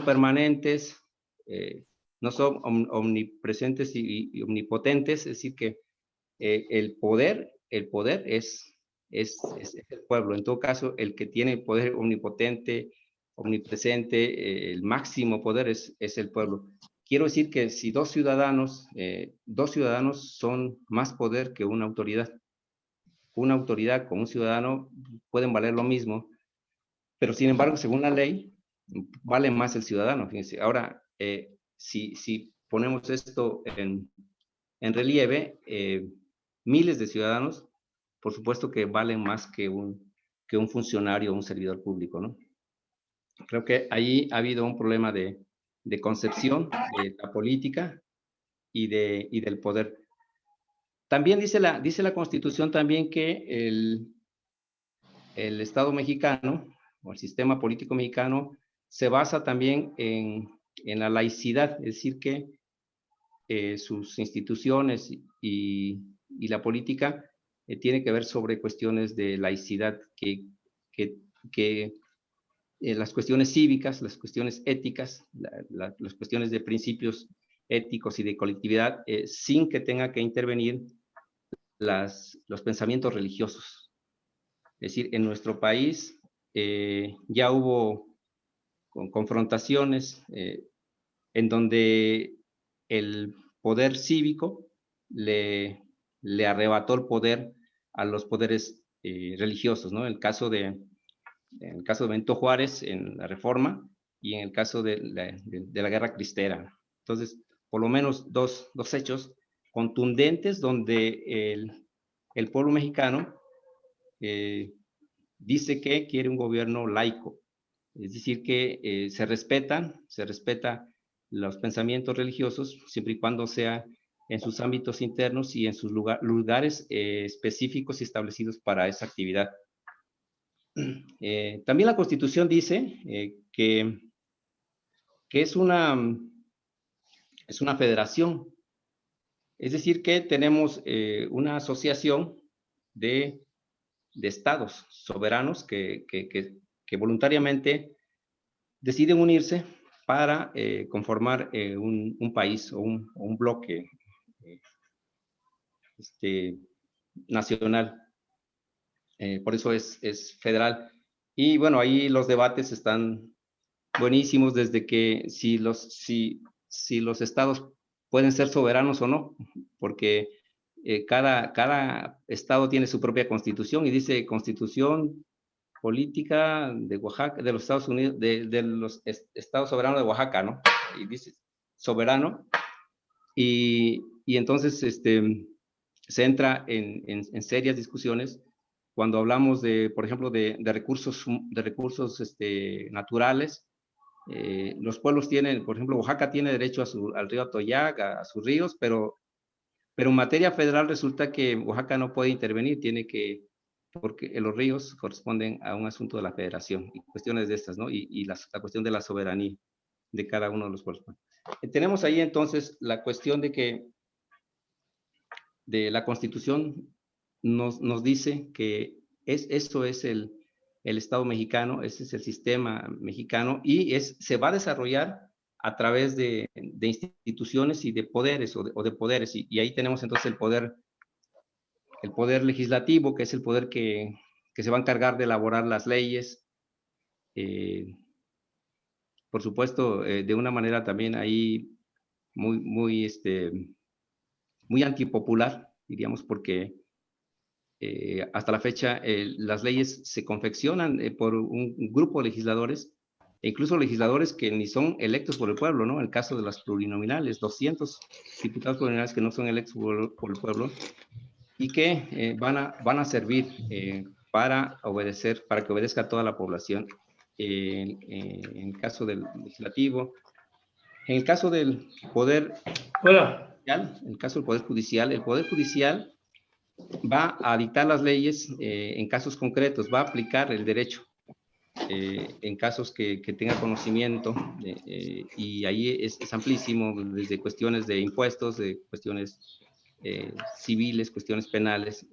S1: permanentes, no son omnipresentes y omnipotentes, es decir que el poder es el pueblo. En todo caso, el que tiene el poder omnipotente, omnipresente, el máximo poder es el pueblo. Quiero decir que si dos ciudadanos son más poder que una autoridad con un ciudadano pueden valer lo mismo, pero sin embargo, según la ley, vale más el ciudadano. Fíjense. Ahora, si ponemos esto en relieve, miles de ciudadanos, por supuesto que valen más que un funcionario o un servidor público, ¿no? Creo que ahí ha habido un problema de concepción de la política y del poder. También dice la Constitución también que el Estado mexicano o el sistema político mexicano se basa también en la laicidad, es decir que sus instituciones y la política tiene que ver sobre cuestiones de laicidad, que las cuestiones cívicas, las cuestiones éticas, las cuestiones de principios éticos y de colectividad, sin que tenga que intervenir los pensamientos religiosos. Es decir, en nuestro país ya hubo confrontaciones en donde el poder cívico le arrebató el poder a los poderes religiosos, ¿no? En el caso de Benito Juárez en la Reforma y en el caso de la Guerra Cristera. Entonces, por lo menos dos hechos contundentes donde el pueblo mexicano dice que quiere un gobierno laico, es decir, que se respeta los pensamientos religiosos siempre y cuando sea en sus ámbitos internos y en sus lugares específicos y establecidos para esa actividad. También la Constitución dice que es una federación, es decir, que tenemos una asociación de estados soberanos que voluntariamente deciden unirse para conformar un país o un bloque nacional. Por eso es federal. Y bueno, ahí los debates están buenísimos desde que si los estados pueden ser soberanos o no, porque cada estado tiene su propia constitución y dice Constitución Política de Oaxaca, de los Estados Unidos, de los estados soberanos de Oaxaca, ¿no? Y dice soberano, y entonces se entra en serias discusiones cuando hablamos por ejemplo, de recursos naturales. Los pueblos tienen, por ejemplo, Oaxaca tiene derecho al río Atoyac, a sus ríos, pero en materia federal resulta que Oaxaca no puede intervenir, porque los ríos corresponden a un asunto de la federación y cuestiones de estas, ¿no? Y la cuestión de la soberanía de cada uno de los pueblos. Tenemos ahí entonces la cuestión de la Constitución nos dice que esto es el Estado mexicano, ese es el sistema mexicano y se va a desarrollar a través de instituciones y de poderes o de poderes y ahí tenemos entonces el poder legislativo, que es el poder que se va a encargar de elaborar las leyes, por supuesto, de una manera también ahí muy antipopular, diríamos, porque hasta la fecha las leyes se confeccionan por un grupo de legisladores, e incluso legisladores que ni son electos por el pueblo, ¿no? El caso de las plurinominales, 200 diputados plurinominales que no son electos por el pueblo y que van a servir para obedecer, para que obedezca a toda la población. En el caso del legislativo, en el caso del poder judicial, el poder judicial va a dictar las leyes en casos concretos, va a aplicar el derecho en casos que tenga conocimiento, y ahí es amplísimo, desde cuestiones de impuestos, de cuestiones civiles, cuestiones penales,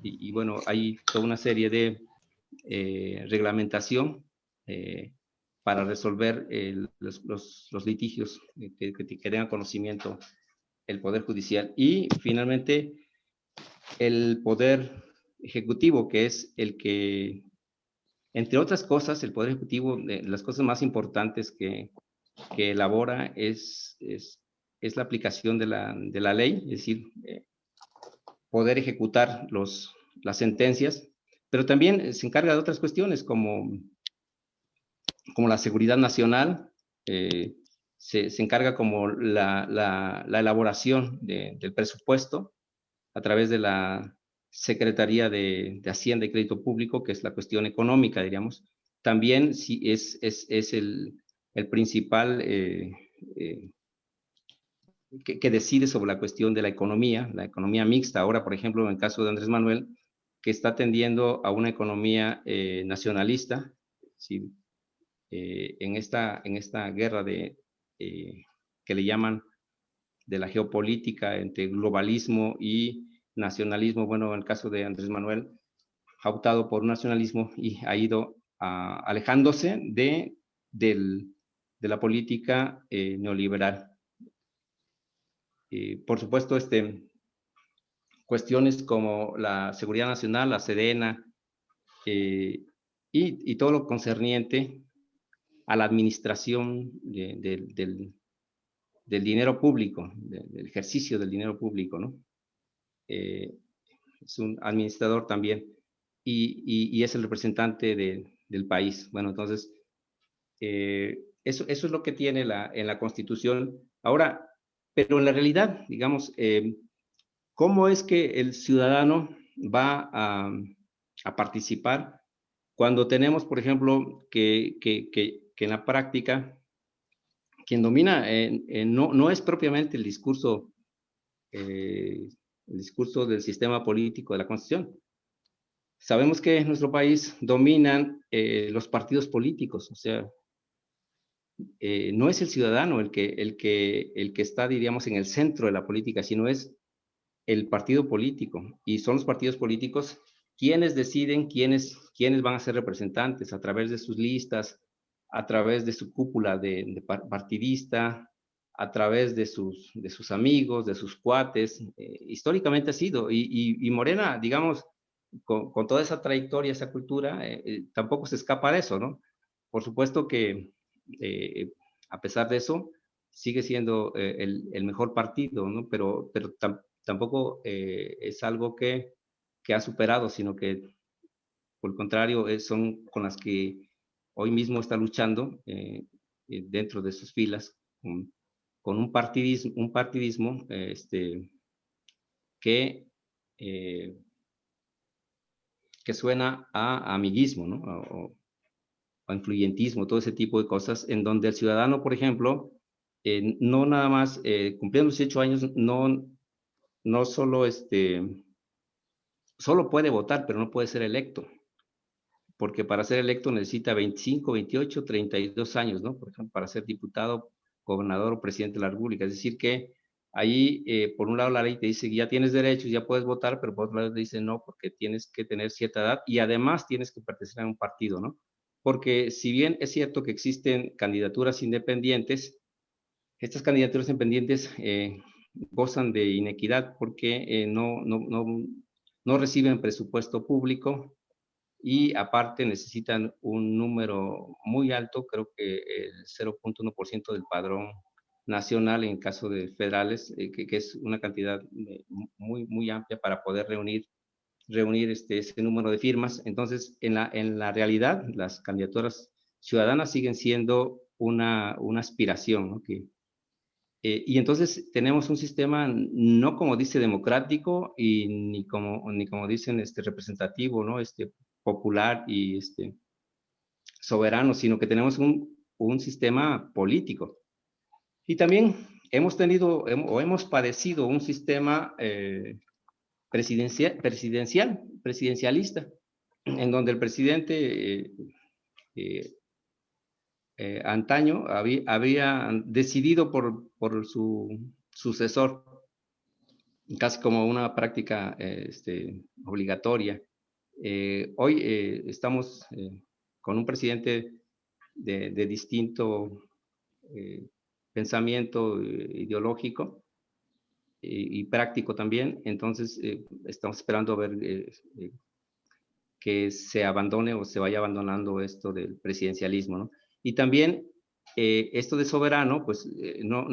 S1: y bueno, hay toda una serie de reglamentación para resolver los litigios que tengan conocimiento el Poder Judicial. Y finalmente el Poder Ejecutivo, que es el que, entre otras cosas, el Poder Ejecutivo, las cosas más importantes que elabora es la aplicación de la ley, es decir, poder ejecutar las sentencias, pero también se encarga de otras cuestiones como la seguridad nacional, se encarga como la elaboración del presupuesto a través de la Secretaría de Hacienda y Crédito Público, que es la cuestión económica, diríamos. También sí es el principal que decide sobre la cuestión de la economía mixta. Ahora, por ejemplo, en el caso de Andrés Manuel, que está tendiendo a una economía nacionalista, ¿sí? En esta guerra que le llaman de la geopolítica entre globalismo y nacionalismo. Bueno, en el caso de Andrés Manuel, ha optado por un nacionalismo y ha ido alejándose de la política neoliberal. Por supuesto, cuestiones como la seguridad nacional, la Sedena, y todo lo concerniente a la administración del dinero público, del ejercicio del dinero público, ¿no? Es un administrador también y es el representante del país. Bueno, entonces, eso es lo que tiene en la Constitución. Ahora, pero en la realidad, digamos, ¿cómo es que el ciudadano va a participar cuando tenemos, por ejemplo, que en la práctica quien domina no es propiamente el discurso del sistema político de la Constitución? Sabemos que en nuestro país dominan los partidos políticos, o sea, no es el ciudadano el que está, diríamos, en el centro de la política, sino es el partido político, y son los partidos políticos quienes deciden quiénes van a ser representantes a través de sus listas, a través de su cúpula de partidista, a través de sus amigos, de sus cuates. Históricamente ha sido, y Morena, digamos, con toda esa trayectoria, esa cultura, tampoco se escapa de eso, ¿no? Por supuesto que a pesar de eso, sigue siendo el mejor partido, ¿no? Pero tampoco es algo que ha superado, sino que por el contrario son con las que hoy mismo está luchando dentro de sus filas con un partidismo que suena a amiguismo, ¿no? O influyentismo, todo ese tipo de cosas, en donde el ciudadano, por ejemplo, no nada más cumpliendo los 18 años, no solo solo puede votar, pero no puede ser electo, porque para ser electo necesita 25, 28, 32 años, ¿no? Por ejemplo, para ser diputado, gobernador o presidente de la República. Es decir que ahí, por un lado, la ley te dice que ya tienes derechos, ya puedes votar, pero por otro lado te dice no, porque tienes que tener cierta edad y además tienes que pertenecer a un partido, ¿no? Porque si bien es cierto que existen candidaturas independientes, estas candidaturas independientes gozan de inequidad porque no reciben presupuesto público, y aparte necesitan un número muy alto, creo que el 0.1% del padrón nacional en caso de federales, que es una cantidad muy amplia para poder reunir ese número de firmas. Entonces, en la realidad, las candidaturas ciudadanas siguen siendo una aspiración, ¿no? Y entonces tenemos un sistema no como dice democrático y ni como dicen representativo, ¿no? Popular y soberano, sino que tenemos un sistema político. Y también hemos tenido o hemos padecido un sistema presidencialista, en donde el presidente antaño había decidido por su sucesor, casi como una práctica obligatoria. Hoy estamos con un presidente de distinto pensamiento ideológico y práctico también, entonces estamos esperando a ver que se abandone o se vaya abandonando esto del presidencialismo, ¿no? Y también esto de soberano, pues no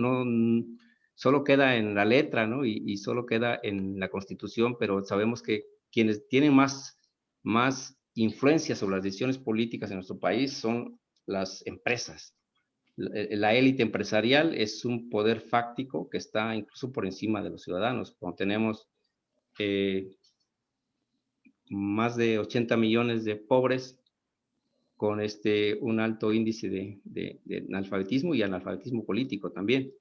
S1: solo queda en la letra, ¿no? Y solo queda en la Constitución, pero sabemos que quienes tienen más influencia sobre las decisiones políticas en nuestro país son las empresas. La élite empresarial es un poder fáctico que está incluso por encima de los ciudadanos. Cuando tenemos más de 80 millones de pobres con un alto índice de analfabetismo y analfabetismo político también.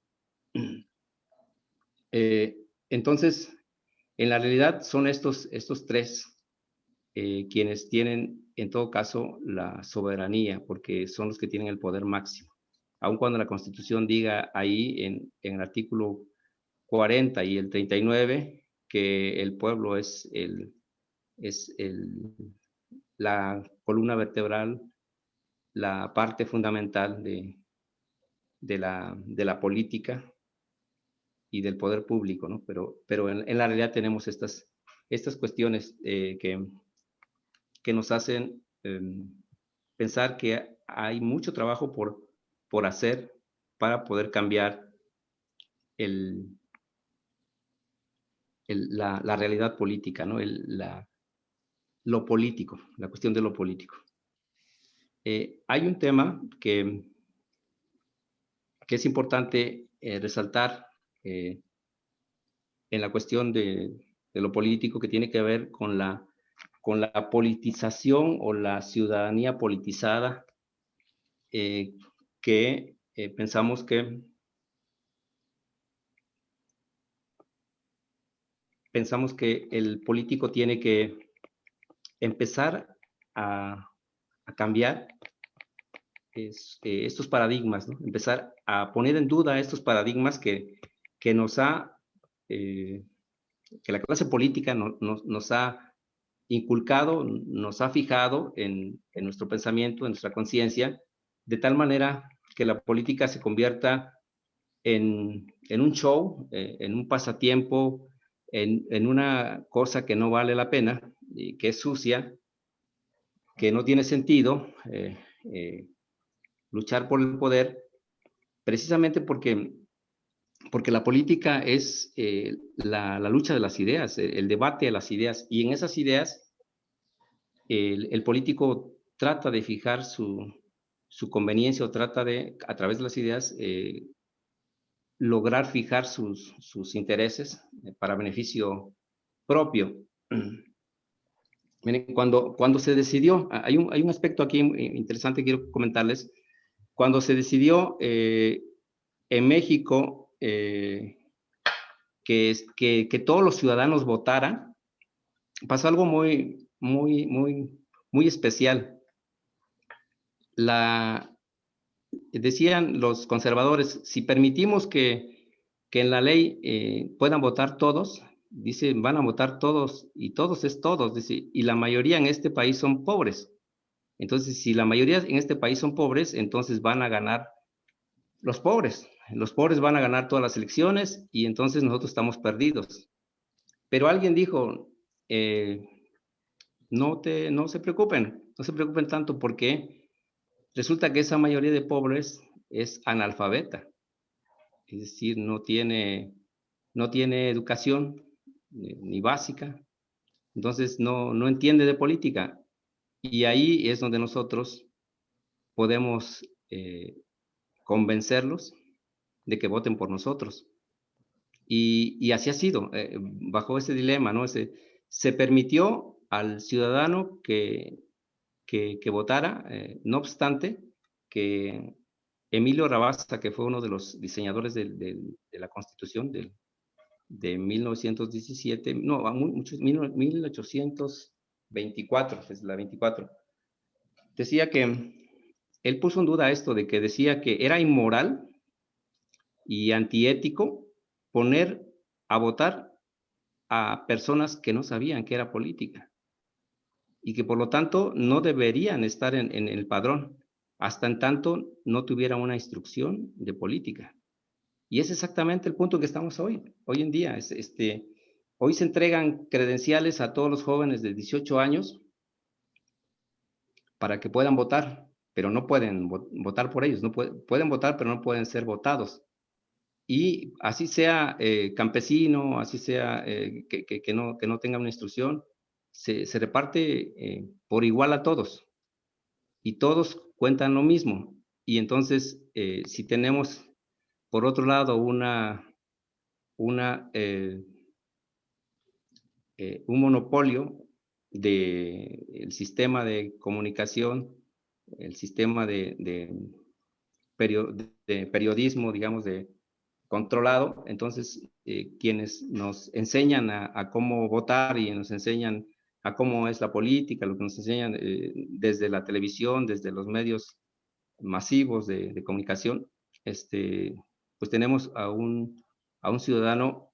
S1: Entonces, en la realidad son estos tres quienes tienen en todo caso la soberanía, porque son los que tienen el poder máximo. Aun cuando la Constitución diga ahí en el artículo 40 y el 39 que el pueblo es la columna vertebral, la parte fundamental de la política y del poder público, ¿no? Pero en la realidad tenemos estas cuestiones que nos hacen pensar que hay mucho trabajo por hacer para poder cambiar la realidad política, ¿no? Lo político, la cuestión de lo político. Hay un tema que es importante resaltar en la cuestión de lo político, que tiene que ver con la politización o la ciudadanía politizada, que pensamos que el político tiene que empezar a cambiar estos paradigmas, ¿no? Empezar a poner en duda estos paradigmas que nos ha, que la clase política nos ha inculcado, nos ha fijado en nuestro pensamiento, en nuestra conciencia, de tal manera que la política se convierta en un show, en un pasatiempo, en una cosa que no vale la pena, que es sucia, que no tiene sentido, luchar por el poder, precisamente porque la política es la lucha de las ideas, el debate de las ideas, y en esas ideas el político trata de fijar su conveniencia o trata de, a través de las ideas, lograr fijar sus intereses para beneficio propio. Miren, cuando se decidió, hay un aspecto aquí interesante que quiero comentarles. Cuando se decidió en México que todos los ciudadanos votaran, pasó algo muy especial. Decían los conservadores, si permitimos que en la ley puedan votar todos, dice, van a votar todos, y todos es todos, dice, y la mayoría en este país son pobres. Entonces, si la mayoría en este país son pobres, entonces van a ganar los pobres. Los pobres van a ganar todas las elecciones y entonces nosotros estamos perdidos. Pero alguien dijo, no se preocupen tanto, porque resulta que esa mayoría de pobres es analfabeta, es decir, no tiene educación ni básica, entonces no entiende de política. Y ahí es donde nosotros podemos convencerlos de que voten por nosotros. Y así ha sido, bajo ese dilema, ¿no? Se permitió al ciudadano que votara, no obstante que Emilio Rabasa, que fue uno de los diseñadores de la Constitución de 1917, no, 1824, es la 24, decía que él puso en duda esto de que decía que era inmoral y antiético poner a votar a personas que no sabían que era política y que por lo tanto no deberían estar en el padrón hasta en tanto no tuvieran una instrucción de política. Y es exactamente el punto que estamos hoy en día. Hoy se entregan credenciales a todos los jóvenes de 18 años para que puedan votar, pero no pueden votar por ellos, no pueden votar, pero no pueden ser votados. Y así sea campesino, así sea que no tenga una instrucción, se reparte por igual a todos y todos cuentan lo mismo. Y entonces, si tenemos, por otro lado, un monopolio del sistema de comunicación, el sistema de periodismo, digamos, controlado, entonces quienes nos enseñan a cómo votar y nos enseñan a cómo es la política, lo que nos enseñan desde la televisión, desde los medios masivos de comunicación, pues tenemos a un ciudadano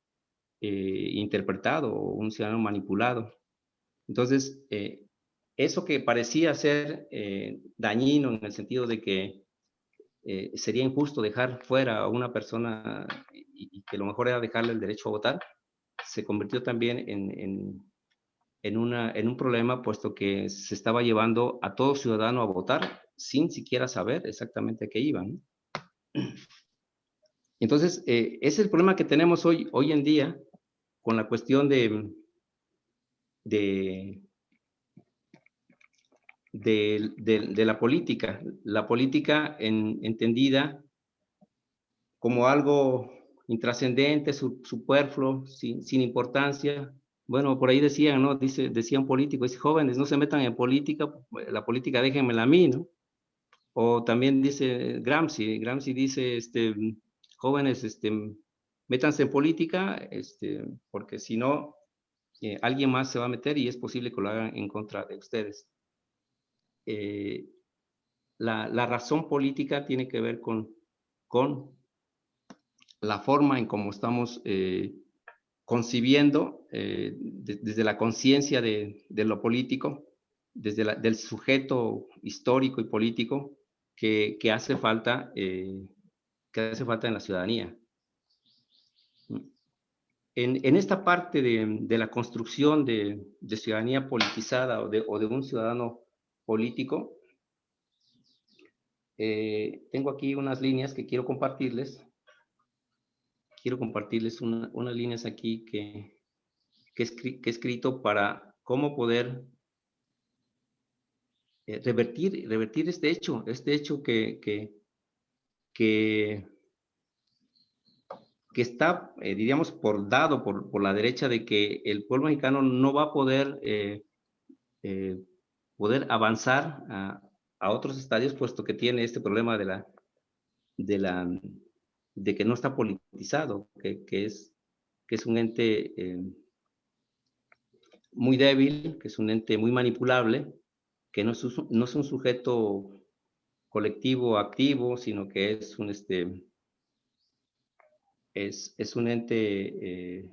S1: interpretado o un ciudadano manipulado. Entonces, eso que parecía ser dañino en el sentido de que sería injusto dejar fuera a una persona y que lo mejor era dejarle el derecho a votar, se convirtió también en un problema, puesto que se estaba llevando a todo ciudadano a votar sin siquiera saber exactamente a qué iban. Entonces, ese es el problema que tenemos hoy en día con la cuestión de la política. La política entendida como algo intrascendente, superfluo, sin importancia. Bueno, por ahí decían, ¿no? Decían políticos, jóvenes, no se metan en política, la política déjenmela a mí, ¿no? O también dice Gramsci dice, jóvenes, métanse en política, porque si no, alguien más se va a meter y es posible que lo hagan en contra de ustedes. La razón política tiene que ver con la forma en cómo estamos concibiendo desde la conciencia de lo político, desde del sujeto histórico y político que hace falta en la ciudadanía. En esta parte de la construcción de ciudadanía politizada o de un ciudadano político, tengo aquí unas líneas que quiero compartirles. Quiero compartirles unas líneas aquí que he escrito para cómo poder revertir este hecho que está, diríamos, dado por la derecha, de que el pueblo mexicano no va a poder avanzar a otros estadios, puesto que tiene este problema de que no está politizado, que es un ente muy débil, que es un ente muy manipulable, que no es un sujeto colectivo activo, sino que es un ente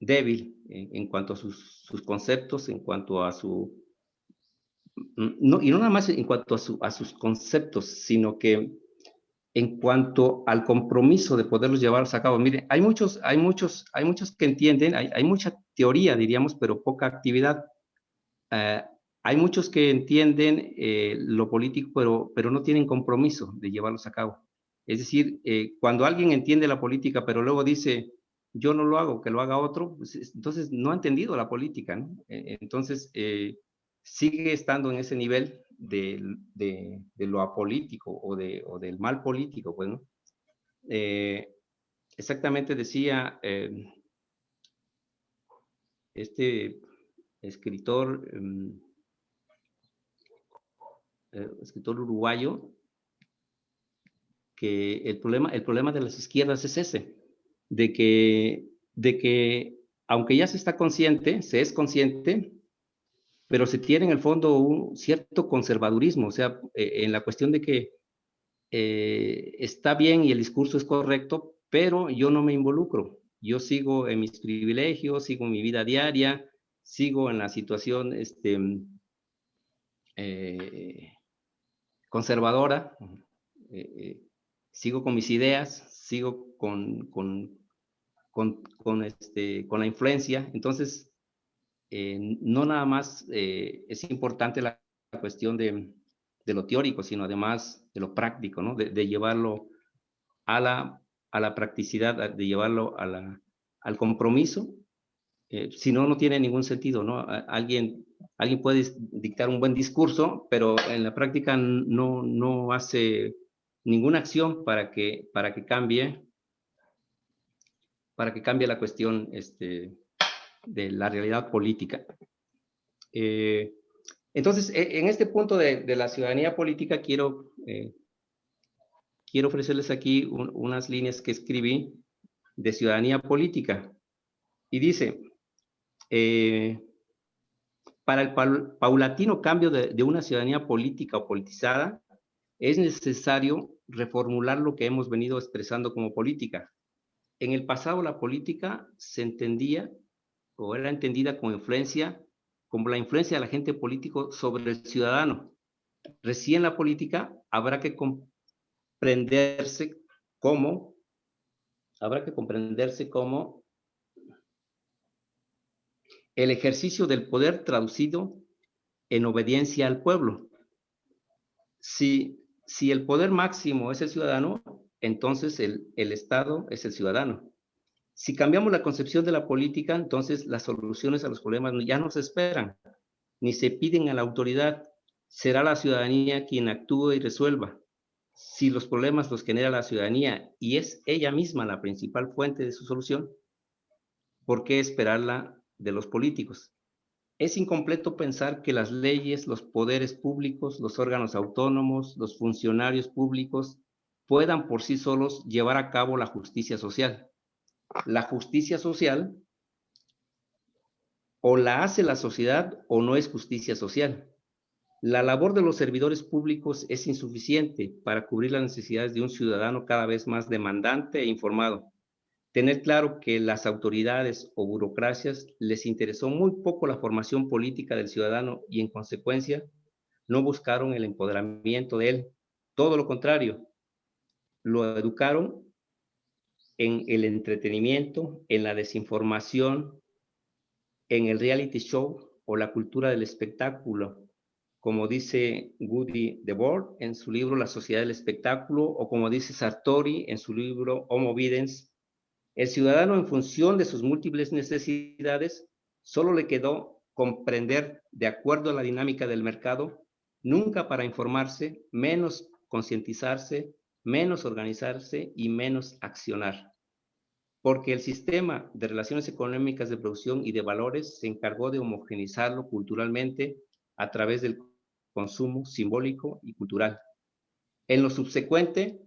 S1: débil en cuanto a sus conceptos, en cuanto a y no nada más en cuanto a sus conceptos, sino que en cuanto al compromiso de poderlos llevar a cabo. Mire, hay muchos que entienden, hay mucha teoría, diríamos, pero poca actividad. Hay muchos que entienden lo político, pero no tienen compromiso de llevarlos a cabo. Es decir, cuando alguien entiende la política, pero luego dice, yo no lo hago, que lo haga otro, pues, entonces no ha entendido la política, ¿no? Entonces, sigue estando en ese nivel de lo apolítico o del mal político, pues, ¿no? Exactamente decía este escritor, escritor uruguayo, que el problema de las izquierdas es ese, de que aunque ya se es consciente, pero se tiene en el fondo un cierto conservadurismo, o sea, en la cuestión de que está bien y el discurso es correcto, pero yo no me involucro. Yo sigo en mis privilegios, sigo en mi vida diaria, sigo en la situación conservadora, sigo con mis ideas, sigo con la influencia. Entonces, no nada más es importante la cuestión de lo teórico, sino además de lo práctico, ¿no? De llevarlo a la practicidad, de llevarlo al compromiso. Si no, no tiene ningún sentido, ¿no? Alguien puede dictar un buen discurso, pero en la práctica no hace ninguna acción para que cambie la cuestión de la realidad política. Entonces, en este punto de la ciudadanía política, quiero ofrecerles aquí unas líneas que escribí de ciudadanía política. Y dice, para el paulatino cambio de una ciudadanía política o politizada, es necesario reformular lo que hemos venido expresando como política. En el pasado, la política se entendía o era entendida como la influencia del agente político sobre el ciudadano. Recién la política habrá que comprenderse como el ejercicio del poder traducido en obediencia al pueblo. Si el poder máximo es el ciudadano, entonces el Estado es el ciudadano. Si cambiamos la concepción de la política, entonces las soluciones a los problemas ya no se esperan, ni se piden a la autoridad. Será la ciudadanía quien actúe y resuelva. Si los problemas los genera la ciudadanía y es ella misma la principal fuente de su solución, ¿por qué esperarla de los políticos? Es incompleto pensar que las leyes, los poderes públicos, los órganos autónomos, los funcionarios públicos puedan por sí solos llevar a cabo la justicia social. La justicia social o la hace la sociedad o no es justicia social. La labor de los servidores públicos es insuficiente para cubrir las necesidades de un ciudadano cada vez más demandante e informado. Tener claro que las autoridades o burocracias les interesó muy poco la formación política del ciudadano y, en consecuencia, no buscaron el empoderamiento de él. Todo lo contrario, lo educaron en el entretenimiento, en la desinformación, en el reality show o la cultura del espectáculo, como dice Woody Debord en su libro La sociedad del espectáculo, o como dice Sartori en su libro Homo Videns. El ciudadano, en función de sus múltiples necesidades, solo le quedó comprender, de acuerdo a la dinámica del mercado, nunca para informarse, menos concientizarse, menos organizarse y menos accionar. Porque el sistema de relaciones económicas de producción y de valores se encargó de homogeneizarlo culturalmente a través del consumo simbólico y cultural. En lo subsecuente,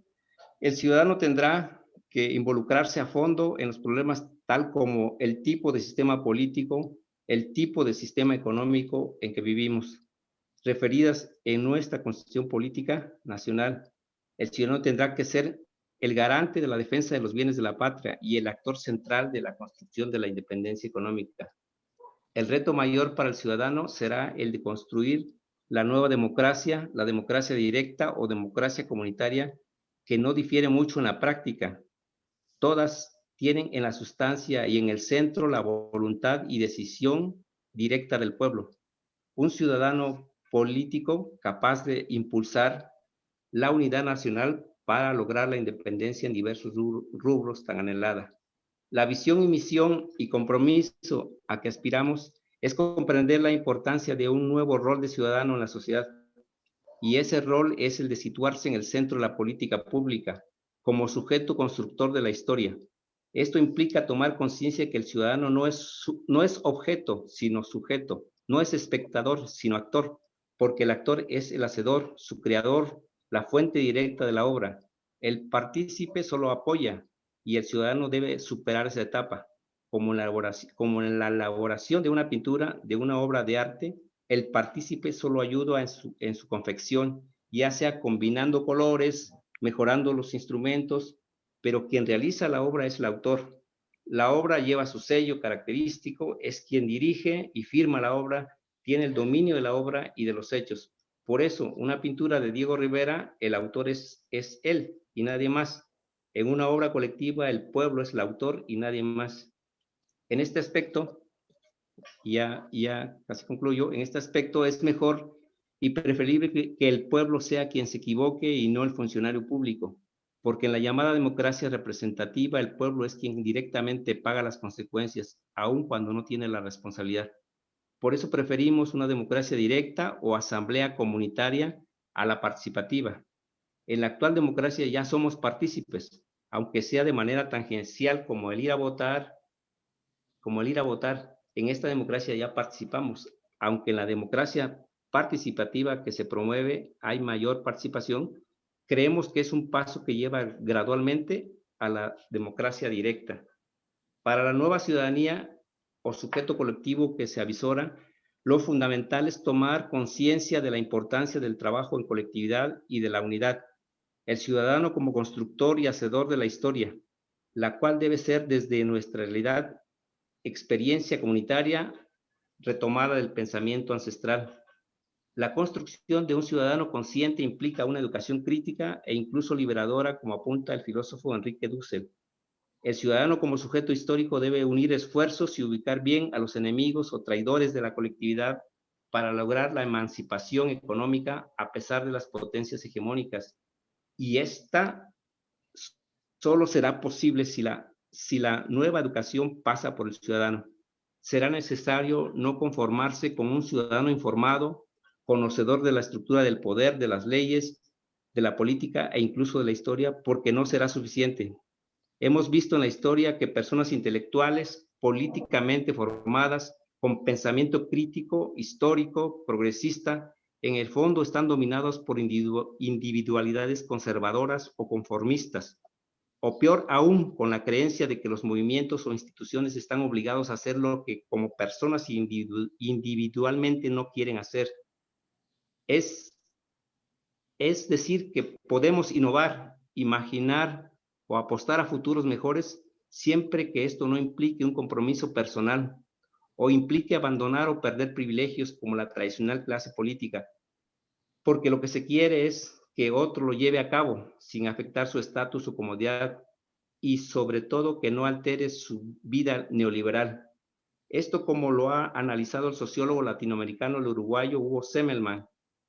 S1: el ciudadano tendrá que involucrarse a fondo en los problemas tal como el tipo de sistema político, el tipo de sistema económico en que vivimos, referidas en nuestra Constitución Política Nacional. El ciudadano tendrá que ser el garante de la defensa de los bienes de la patria y el actor central de la construcción de la independencia económica. El reto mayor para el ciudadano será el de construir la nueva democracia, la democracia directa o democracia comunitaria, que no difiere mucho en la práctica. Todas tienen en la sustancia y en el centro la voluntad y decisión directa del pueblo. Un ciudadano político capaz de impulsar la unidad nacional para lograr la independencia en diversos rubros tan anhelada. La visión y misión y compromiso a que aspiramos es comprender la importancia de un nuevo rol de ciudadano en la sociedad, y ese rol es el de situarse en el centro de la política pública, como sujeto constructor de la historia. Esto implica tomar conciencia de que el ciudadano no es objeto, sino sujeto, no es espectador, sino actor, porque el actor es el hacedor, su creador, la fuente directa de la obra. El partícipe solo apoya, y el ciudadano debe superar esa etapa, como en la elaboración de una pintura, de una obra de arte. El partícipe solo ayuda en su confección, ya sea combinando colores, mejorando los instrumentos, pero quien realiza la obra es el autor. La obra lleva su sello característico, es quien dirige y firma la obra, tiene el dominio de la obra y de los hechos. Por eso, una pintura de Diego Rivera, el autor es él y nadie más. En una obra colectiva, el pueblo es el autor y nadie más. En este aspecto, ya casi concluyo, en este aspecto es mejor y preferible que el pueblo sea quien se equivoque y no el funcionario público, porque en la llamada democracia representativa el pueblo es quien directamente paga las consecuencias, aun cuando no tiene la responsabilidad. Por eso preferimos una democracia directa o asamblea comunitaria a la participativa. En la actual democracia ya somos partícipes, aunque sea de manera tangencial como el ir a votar, en esta democracia ya participamos, aunque en la democracia participativa que se promueve hay mayor participación, creemos que es un paso que lleva gradualmente a la democracia directa. Para la nueva ciudadanía o sujeto colectivo que se avisora, lo fundamental es tomar conciencia de la importancia del trabajo en colectividad y de la unidad. El ciudadano como constructor y hacedor de la historia, la cual debe ser desde nuestra realidad experiencia comunitaria retomada del pensamiento ancestral. La construcción de un ciudadano consciente implica una educación crítica e incluso liberadora, como apunta el filósofo Enrique Dussel. El ciudadano como sujeto histórico debe unir esfuerzos y ubicar bien a los enemigos o traidores de la colectividad para lograr la emancipación económica a pesar de las potencias hegemónicas. Y esta solo será posible si la nueva educación pasa por el ciudadano. Será necesario no conformarse con un ciudadano informado, conocedor de la estructura del poder, de las leyes, de la política e incluso de la historia, porque no será suficiente. Hemos visto en la historia que personas intelectuales, políticamente formadas, con pensamiento crítico, histórico, progresista, en el fondo están dominados por individualidades conservadoras o conformistas, o peor aún, con la creencia de que los movimientos o instituciones están obligados a hacer lo que como personas individualmente no quieren hacer. Es decir, que podemos innovar, imaginar o apostar a futuros mejores siempre que esto no implique un compromiso personal o implique abandonar o perder privilegios como la tradicional clase política, porque lo que se quiere es que otro lo lleve a cabo sin afectar su estatus o comodidad y sobre todo que no altere su vida neoliberal. Esto como lo ha analizado el sociólogo latinoamericano, el uruguayo Hugo Semmelman,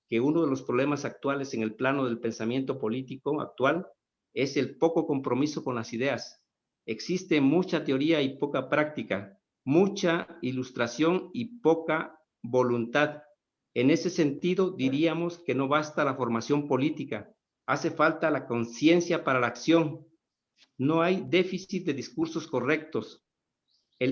S1: que uno de los problemas actuales en el plano del pensamiento político actual es el poco compromiso con las ideas. Existe mucha teoría y poca práctica, mucha ilustración y poca voluntad. En ese sentido, diríamos que no basta la formación política, hace falta la conciencia para la acción. No hay déficit de discursos correctos.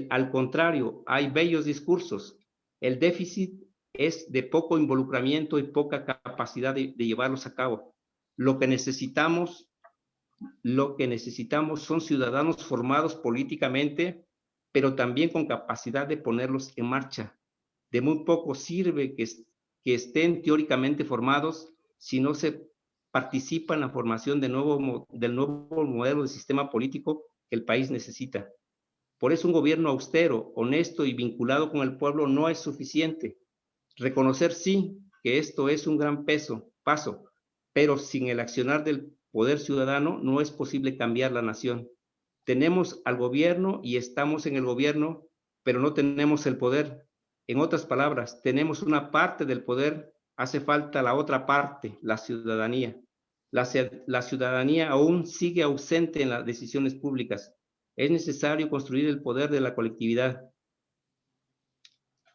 S1: Al contrario, hay bellos discursos. El déficit es de poco involucramiento y poca capacidad de llevarlos a cabo. Lo que necesitamos son ciudadanos formados políticamente, pero también con capacidad de ponerlos en marcha. De muy poco sirve que estén teóricamente formados si no se participa en la formación del nuevo modelo de sistema político que el país necesita. Por eso un gobierno austero, honesto y vinculado con el pueblo no es suficiente. Reconocer sí que esto es un gran paso, pero sin el accionar del poder ciudadano, no es posible cambiar la nación. Tenemos al gobierno y estamos en el gobierno, pero no tenemos el poder. En otras palabras, tenemos una parte del poder, hace falta la otra parte, la ciudadanía. La ciudadanía aún sigue ausente en las decisiones públicas. Es necesario construir el poder de la colectividad.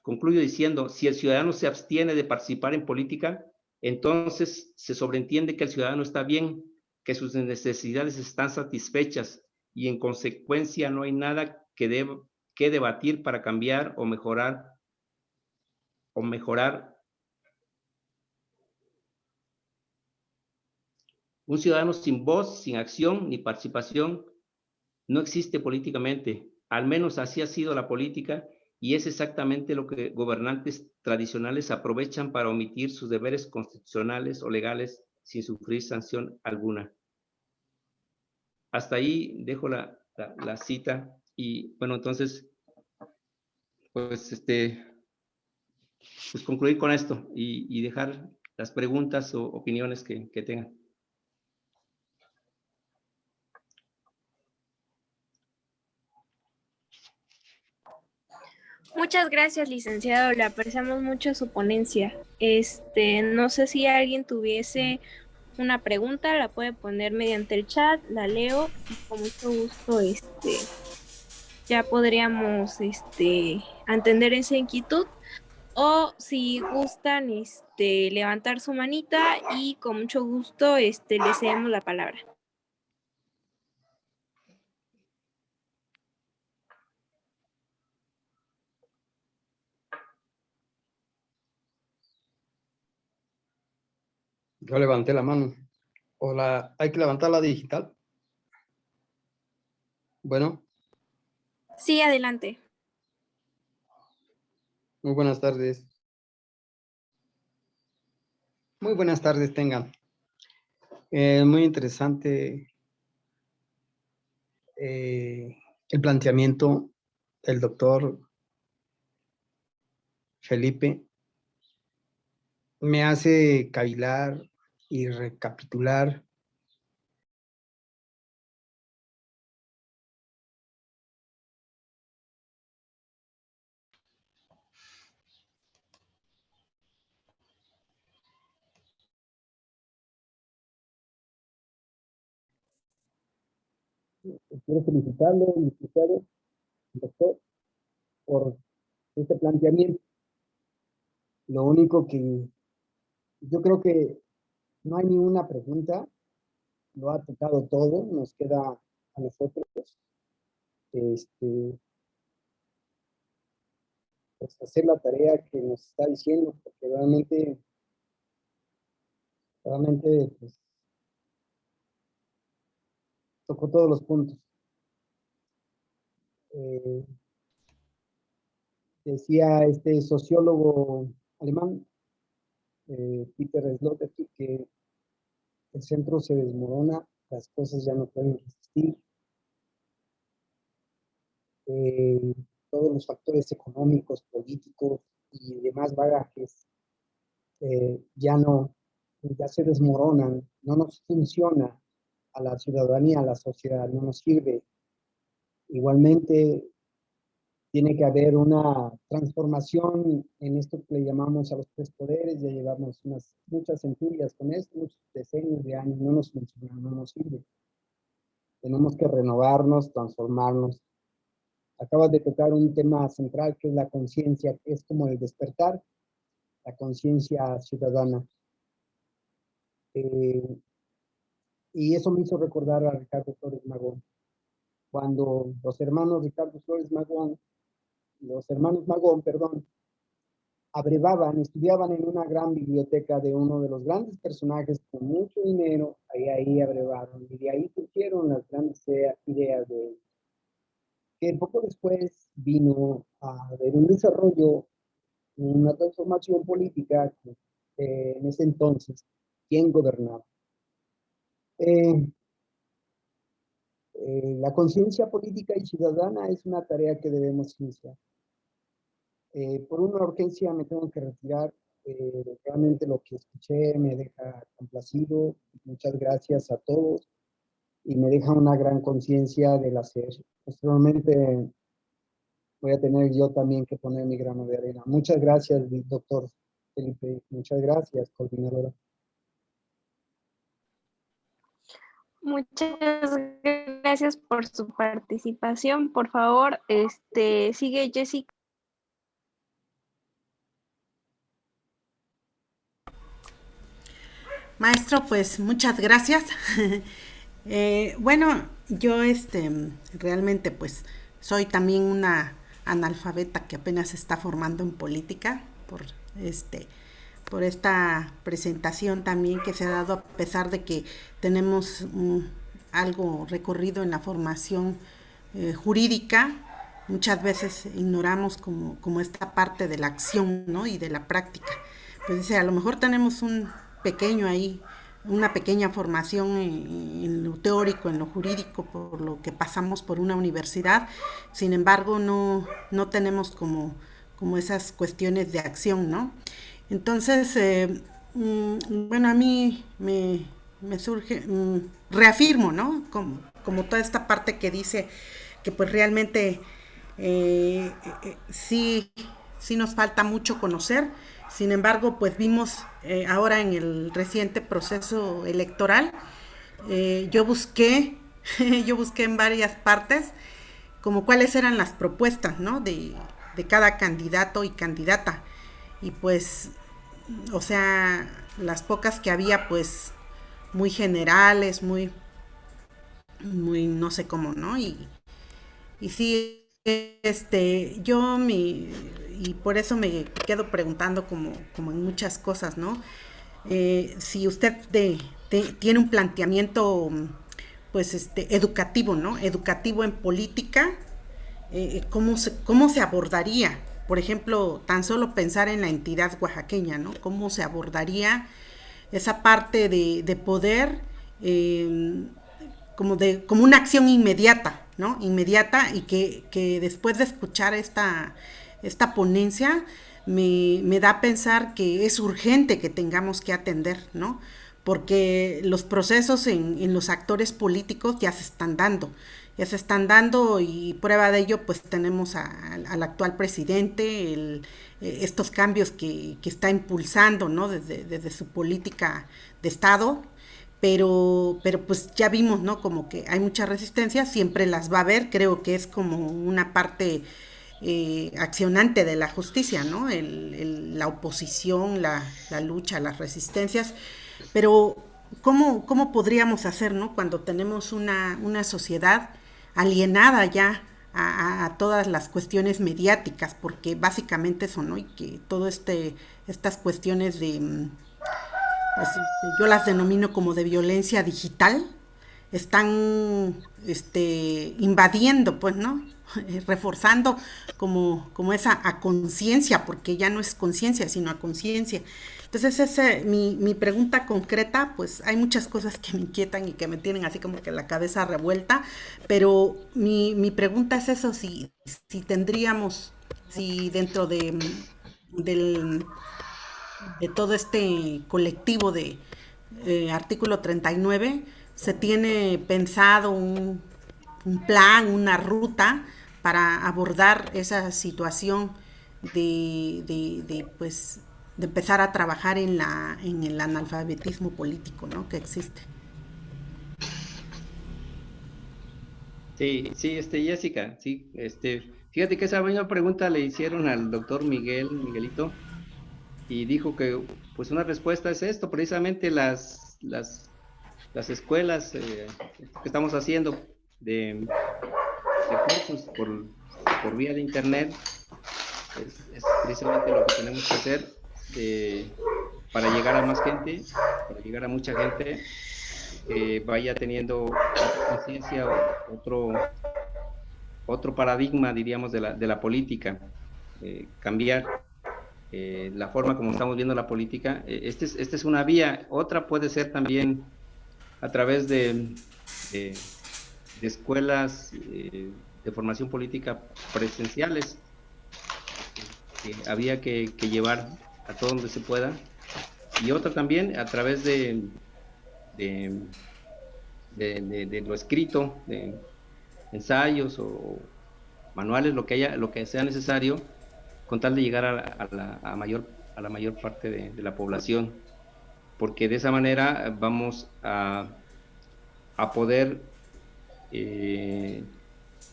S1: Concluyo diciendo, si el ciudadano se abstiene de participar en política, entonces se sobreentiende que el ciudadano está bien, que sus necesidades están satisfechas y en consecuencia no hay nada que debatir para cambiar o mejorar. Un ciudadano sin voz, sin acción ni participación no existe políticamente. Al menos así ha sido la política y es exactamente lo que gobernantes tradicionales aprovechan para omitir sus deberes constitucionales o legales sin sufrir sanción alguna. Hasta ahí dejo la cita y bueno, entonces, pues, pues concluir con esto y dejar las preguntas o opiniones que tengan.
S3: Muchas gracias, licenciado. Le apreciamos mucho su ponencia. No sé si alguien tuviese una pregunta, la puede poner mediante el chat, la leo y con mucho gusto, ya podríamos, entender esa inquietud. O si gustan, levantar su manita y con mucho gusto, le cedemos la palabra.
S4: Yo levanté la mano. ¿Hay que levantar la digital? Bueno.
S3: Sí, adelante.
S4: Muy buenas tardes. Muy buenas tardes tengan. Muy interesante el planteamiento del doctor Felipe. Me hace cavilar y recapitular quiero felicitarle, licenciado, doctor, por este planteamiento. Lo único que yo creo que no hay ni una pregunta, lo ha tocado todo, nos queda a nosotros pues hacer la tarea que nos está diciendo, porque realmente pues, tocó todos los puntos. Decía este sociólogo alemán, Peter Sloterdijk, que el centro se desmorona, las cosas ya no pueden resistir. Todos los factores económicos, políticos y demás bagajes ya se desmoronan, no nos funciona a la ciudadanía, a la sociedad, no nos sirve. Igualmente, tiene que haber una transformación en esto que le llamamos a los tres poderes. Ya llevamos muchas centurias con esto, muchos decenios de años, no nos funciona, no nos sirve. Tenemos que renovarnos, transformarnos. Acabas de tocar un tema central que es la conciencia, que es como el despertar, la conciencia ciudadana. Y eso me hizo recordar a Ricardo Flores Magón. Cuando los hermanos Magón, estudiaban en una gran biblioteca de uno de los grandes personajes con mucho dinero, ahí abrevaron, y de ahí surgieron las grandes ideas de él. Que poco después vino a haber un desarrollo, una transformación política en ese entonces, ¿quién gobernaba? La conciencia política y ciudadana es una tarea que debemos iniciar. Por una urgencia me tengo que retirar. Realmente lo que escuché me deja complacido, Muchas gracias a todos y me deja una gran conciencia del hacer. Posteriormente voy a tener yo también que poner mi grano de arena. Muchas gracias, doctor Felipe. Muchas gracias, coordinadora.
S3: Muchas gracias por su participación. Por favor, sigue Jessica.
S2: Maestro, pues muchas gracias. Bueno, yo realmente pues soy también una analfabeta que apenas se está formando en política por esta presentación también que se ha dado, a pesar de que tenemos algo recorrido en la formación jurídica. Muchas veces ignoramos como esta parte de la acción, ¿no? Y de la práctica. Pues dice, a lo mejor tenemos un pequeño ahí, una pequeña formación en lo teórico, en lo jurídico, por lo que pasamos por una universidad. Sin embargo, no tenemos como esas cuestiones de acción, ¿no? Entonces, bueno, a mí me surge, reafirmo, ¿no? Como toda esta parte que dice que pues realmente sí nos falta mucho conocer. Sin embargo, pues vimos ahora en el reciente proceso electoral, yo busqué en varias partes como cuáles eran las propuestas, ¿no? de cada candidato y candidata. Y pues, o sea, las pocas que había, pues, muy generales, muy no sé cómo, ¿no? Y sí, y por eso me quedo preguntando como en muchas cosas, ¿no? Si usted tiene un planteamiento, pues, educativo, ¿no? Educativo en política, ¿cómo se abordaría? Por ejemplo, tan solo pensar en la entidad oaxaqueña, ¿no? ¿Cómo se abordaría esa parte de poder, como una acción inmediata, ¿no? Inmediata, y que después de escuchar esta ponencia me da a pensar que es urgente que tengamos que atender, ¿no? Porque los procesos en los actores políticos ya se están dando y prueba de ello pues tenemos al actual presidente, estos cambios que está impulsando, ¿no? Desde su política de Estado, pero pues ya vimos, ¿no? Como que hay mucha resistencia, siempre las va a haber, creo que es como una parte accionante de la justicia, ¿no? La oposición, la lucha, las resistencias, pero ¿cómo podríamos hacer, ¿no? Cuando tenemos una sociedad alienada ya a todas las cuestiones mediáticas, porque básicamente eso, ¿no? Y que todo estas cuestiones pues, yo las denomino como de violencia digital, están invadiendo, pues, ¿no? Reforzando como esa a conciencia, porque ya no es conciencia, sino a conciencia. Entonces, mi pregunta concreta, pues hay muchas cosas que me inquietan y que me tienen así como que la cabeza revuelta, pero mi pregunta es eso, si tendríamos, si dentro de todo este colectivo de artículo 39, se tiene pensado un una ruta para abordar esa situación pues, de empezar a trabajar en el analfabetismo político, ¿no? Que existe.
S1: Sí, Jessica, sí, fíjate que esa misma pregunta le hicieron al doctor Miguelito, y dijo que, pues, una respuesta es esto, precisamente las escuelas que estamos haciendo de cursos por vía de internet, es precisamente lo que tenemos que hacer para llegar a más gente, para llegar a mucha gente que vaya teniendo otra conciencia, otro paradigma, diríamos, de la política, cambiar la forma como estamos viendo la política. Esta es una vía. Otra puede ser también a través de escuelas de formación política presenciales, que había que llevar a todo donde se pueda. Y otra también a través de de, de lo escrito, de ensayos o manuales, lo que sea necesario, con tal de llegar a la mayor parte de la población, porque de esa manera vamos a poder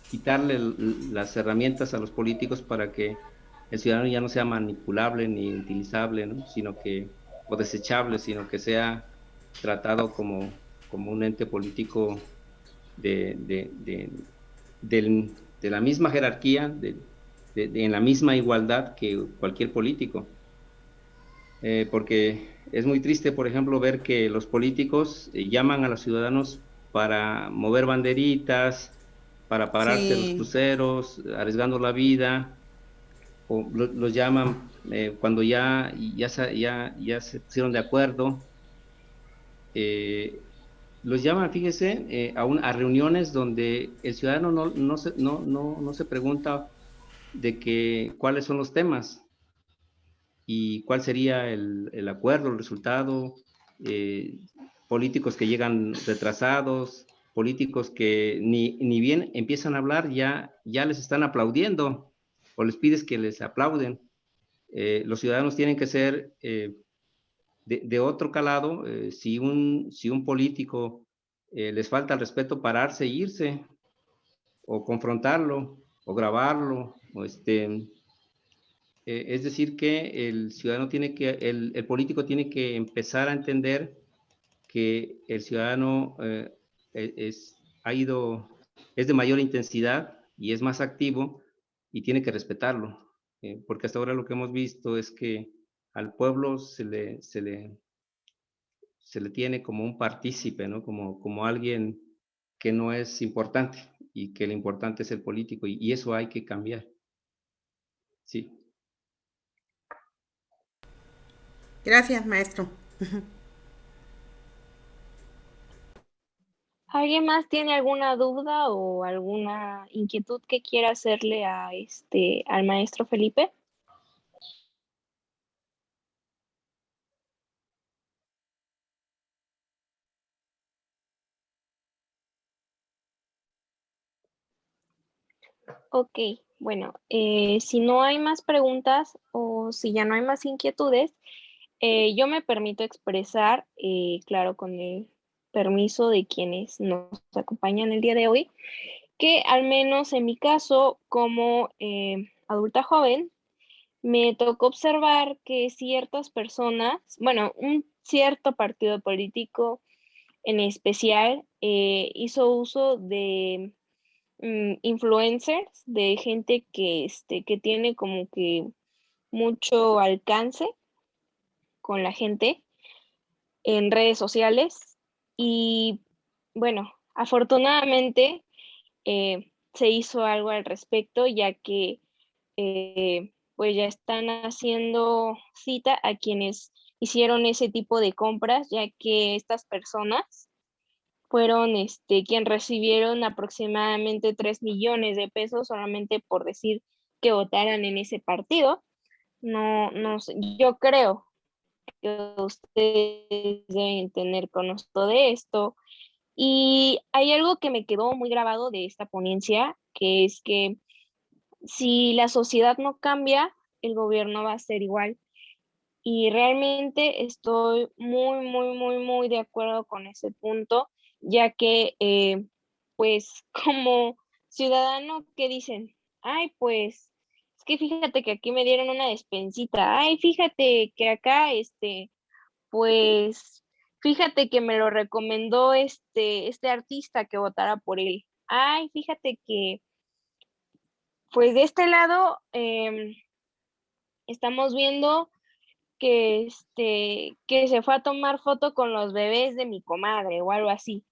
S1: quitarle las herramientas a los políticos para que el ciudadano ya no sea manipulable ni utilizable, ¿no? O desechable, sino que sea tratado como un ente político de, de, de, de la misma jerarquía, en la misma igualdad que cualquier político. Porque es muy triste, por ejemplo, ver que los políticos llaman a los ciudadanos para mover banderitas, para pararse los
S2: Sí,
S1: cruceros, arriesgando la vida, o los llaman cuando ya se pusieron de acuerdo. Los llaman, fíjese, a reuniones donde el ciudadano no se pregunta cuáles son los temas y cuál sería el acuerdo, el resultado, eh, políticos que llegan retrasados, políticos que ni bien empiezan a hablar, ya les están aplaudiendo o les pides que les aplauden. Los ciudadanos tienen que ser de otro calado. Si un político les falta el respeto, pararse e irse, o confrontarlo, o grabarlo, es decir, que el político tiene que empezar a entender que el ciudadano es, ha ido, es de mayor intensidad y es más activo y tiene que respetarlo. Porque hasta ahora lo que hemos visto es que al pueblo se le tiene como un partícipe, ¿no? Como alguien que no es importante y que lo importante es el político y eso hay que cambiar. Sí.
S2: gracias, maestro.
S3: ¿Alguien más tiene alguna duda o alguna inquietud que quiera hacerle a al maestro Felipe? Ok, bueno, si no hay más preguntas o si ya no hay más inquietudes, yo me permito expresar, claro, con el permiso de quienes nos acompañan el día de hoy, que al menos en mi caso, como adulta joven, me tocó observar que ciertas personas, bueno, un cierto partido político en especial, hizo uso de influencers, de gente que tiene como que mucho alcance con la gente en redes sociales y bueno, afortunadamente se hizo algo al respecto, ya que pues ya están haciendo cita a quienes hicieron ese tipo de compras, ya que estas personas fueron quien recibieron aproximadamente 3 millones de pesos solamente por decir que votaran en ese partido. No, no sé, yo creo que ustedes deben tener conocimiento de esto. Y hay algo que me quedó muy grabado de esta ponencia, que es que si la sociedad no cambia, el gobierno va a ser igual. Y realmente estoy muy, muy, muy, muy de acuerdo con ese punto, ya que, pues, como ciudadano, ¿qué dicen? Ay, pues, es que fíjate que aquí me dieron una despensita. Ay, fíjate que acá, pues, fíjate que me lo recomendó este artista que votara por él. Ay, fíjate que, pues, de este lado, estamos viendo que se fue a tomar foto con los bebés de mi comadre o algo así.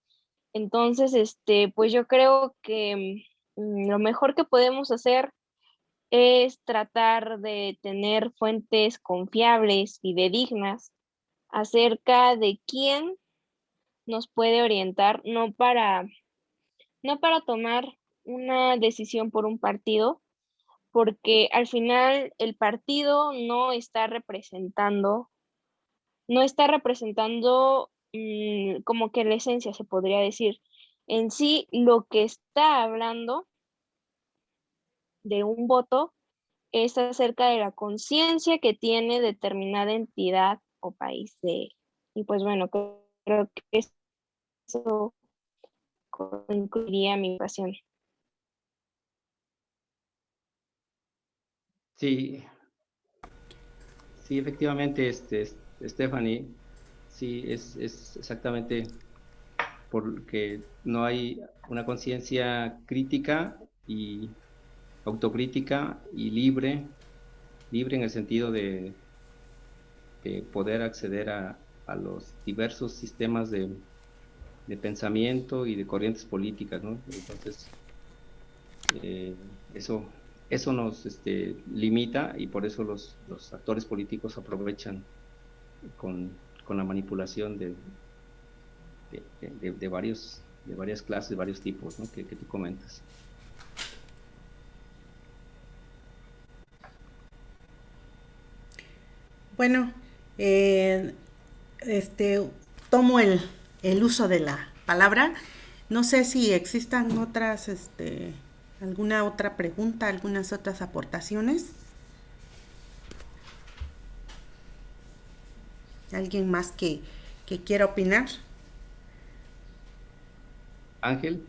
S3: Entonces, pues yo creo que lo mejor que podemos hacer es tratar de tener fuentes confiables y fidedignas acerca de quién nos puede orientar, no para tomar una decisión por un partido, porque al final el partido no está representando como que la esencia, se podría decir. En sí, lo que está hablando de un voto es acerca de la conciencia que tiene determinada entidad o país y pues bueno, creo que eso concluiría mi pasión.
S1: Sí, sí, efectivamente, Stephanie, sí, es exactamente porque no hay una conciencia crítica y autocrítica y libre en el sentido de poder acceder a los diversos sistemas de pensamiento y de corrientes políticas, ¿no? Entonces, eh, eso, eso nos limita y por eso los actores políticos aprovechan con la manipulación de varias clases, de varios tipos, ¿no? Que tú comentas.
S2: Bueno, eh, tomo el uso de la palabra. No sé si existan otras, alguna otra pregunta, algunas otras aportaciones. ¿Alguien más que quiera opinar?
S1: Ángel,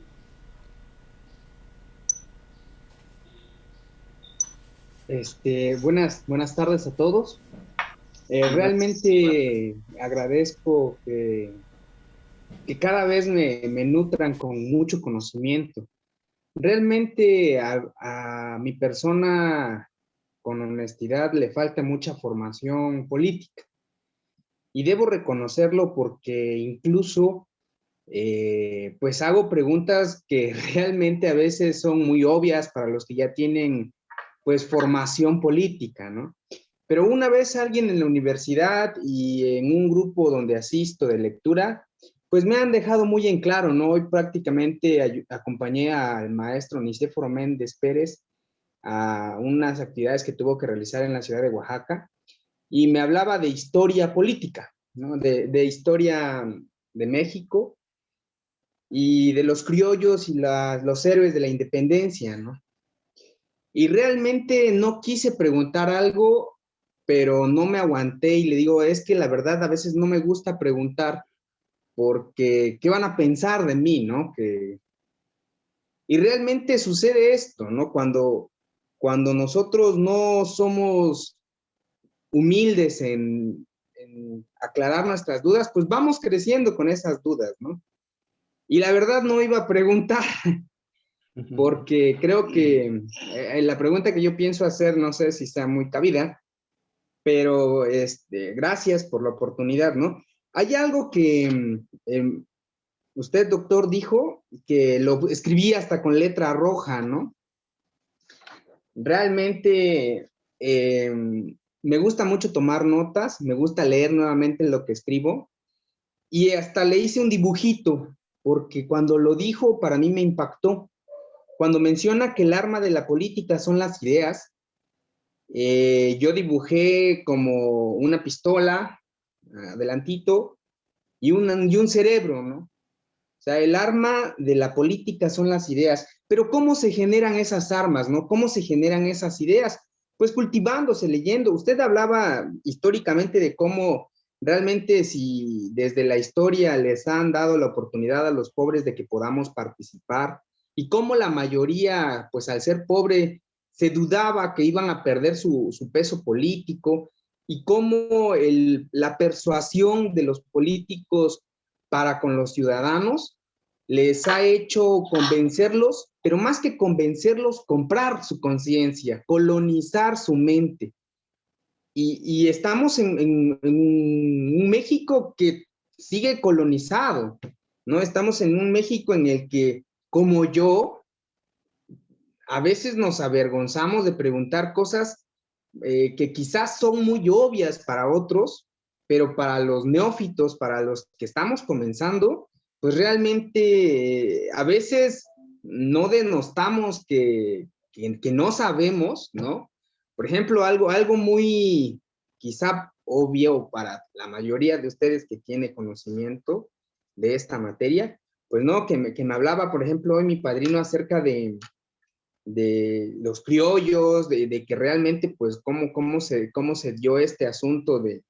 S5: Buenas tardes a todos.
S1: buenas.
S5: Realmente agradezco que cada vez me nutran con mucho conocimiento. Realmente a mi persona, con honestidad, le falta mucha formación política. Y debo reconocerlo porque incluso, pues hago preguntas que realmente a veces son muy obvias para los que ya tienen, pues, formación política, ¿no? Pero una vez alguien en la universidad y en un grupo donde asisto de lectura, pues me han dejado muy en claro, ¿no? Hoy prácticamente acompañé al maestro Nicéforo Méndez Pérez a unas actividades que tuvo que realizar en la ciudad de Oaxaca y me hablaba de historia política, ¿no? De historia de México y de los criollos y los héroes de la independencia, ¿no? Y realmente no quise preguntar algo, pero no me aguanté y le digo, es que la verdad a veces no me gusta preguntar porque ¿qué van a pensar de mí, no? Y realmente sucede esto, ¿no? Cuando nosotros no somos humildes en aclarar nuestras dudas, pues vamos creciendo con esas dudas, ¿no? Y la verdad no iba a preguntar, porque creo que la pregunta que yo pienso hacer, no sé si sea muy cabida, pero gracias por la oportunidad, ¿no? Hay algo que usted, doctor, dijo que lo escribí hasta con letra roja, ¿no? Realmente me gusta mucho tomar notas, me gusta leer nuevamente lo que escribo y hasta le hice un dibujito, porque cuando lo dijo para mí me impactó. Cuando menciona que el arma de la política son las ideas, yo dibujé como una pistola adelantito y un cerebro, ¿no? O sea, el arma de la política son las ideas. Pero ¿cómo se generan esas armas, no? ¿Cómo se generan esas ideas? Pues cultivándose, leyendo. Usted hablaba históricamente de cómo realmente si desde la historia les han dado la oportunidad a los pobres de que podamos participar y cómo la mayoría, pues al ser pobre, se dudaba que iban a perder su peso político y cómo la persuasión de los políticos para con los ciudadanos les ha hecho convencerlos, pero más que convencerlos, comprar su conciencia, colonizar su mente. Y estamos en un México que sigue colonizado, ¿no? Estamos en un México en el que, como yo, a veces nos avergonzamos de preguntar cosas que quizás son muy obvias para otros, pero para los neófitos, para los que estamos comenzando, pues realmente a veces no denostamos que no sabemos, ¿no? Por ejemplo, algo muy quizá obvio para la mayoría de ustedes que tiene conocimiento de esta materia, pues no, que me hablaba, por ejemplo, hoy mi padrino acerca de los criollos, de que realmente, pues, cómo se dio este asunto de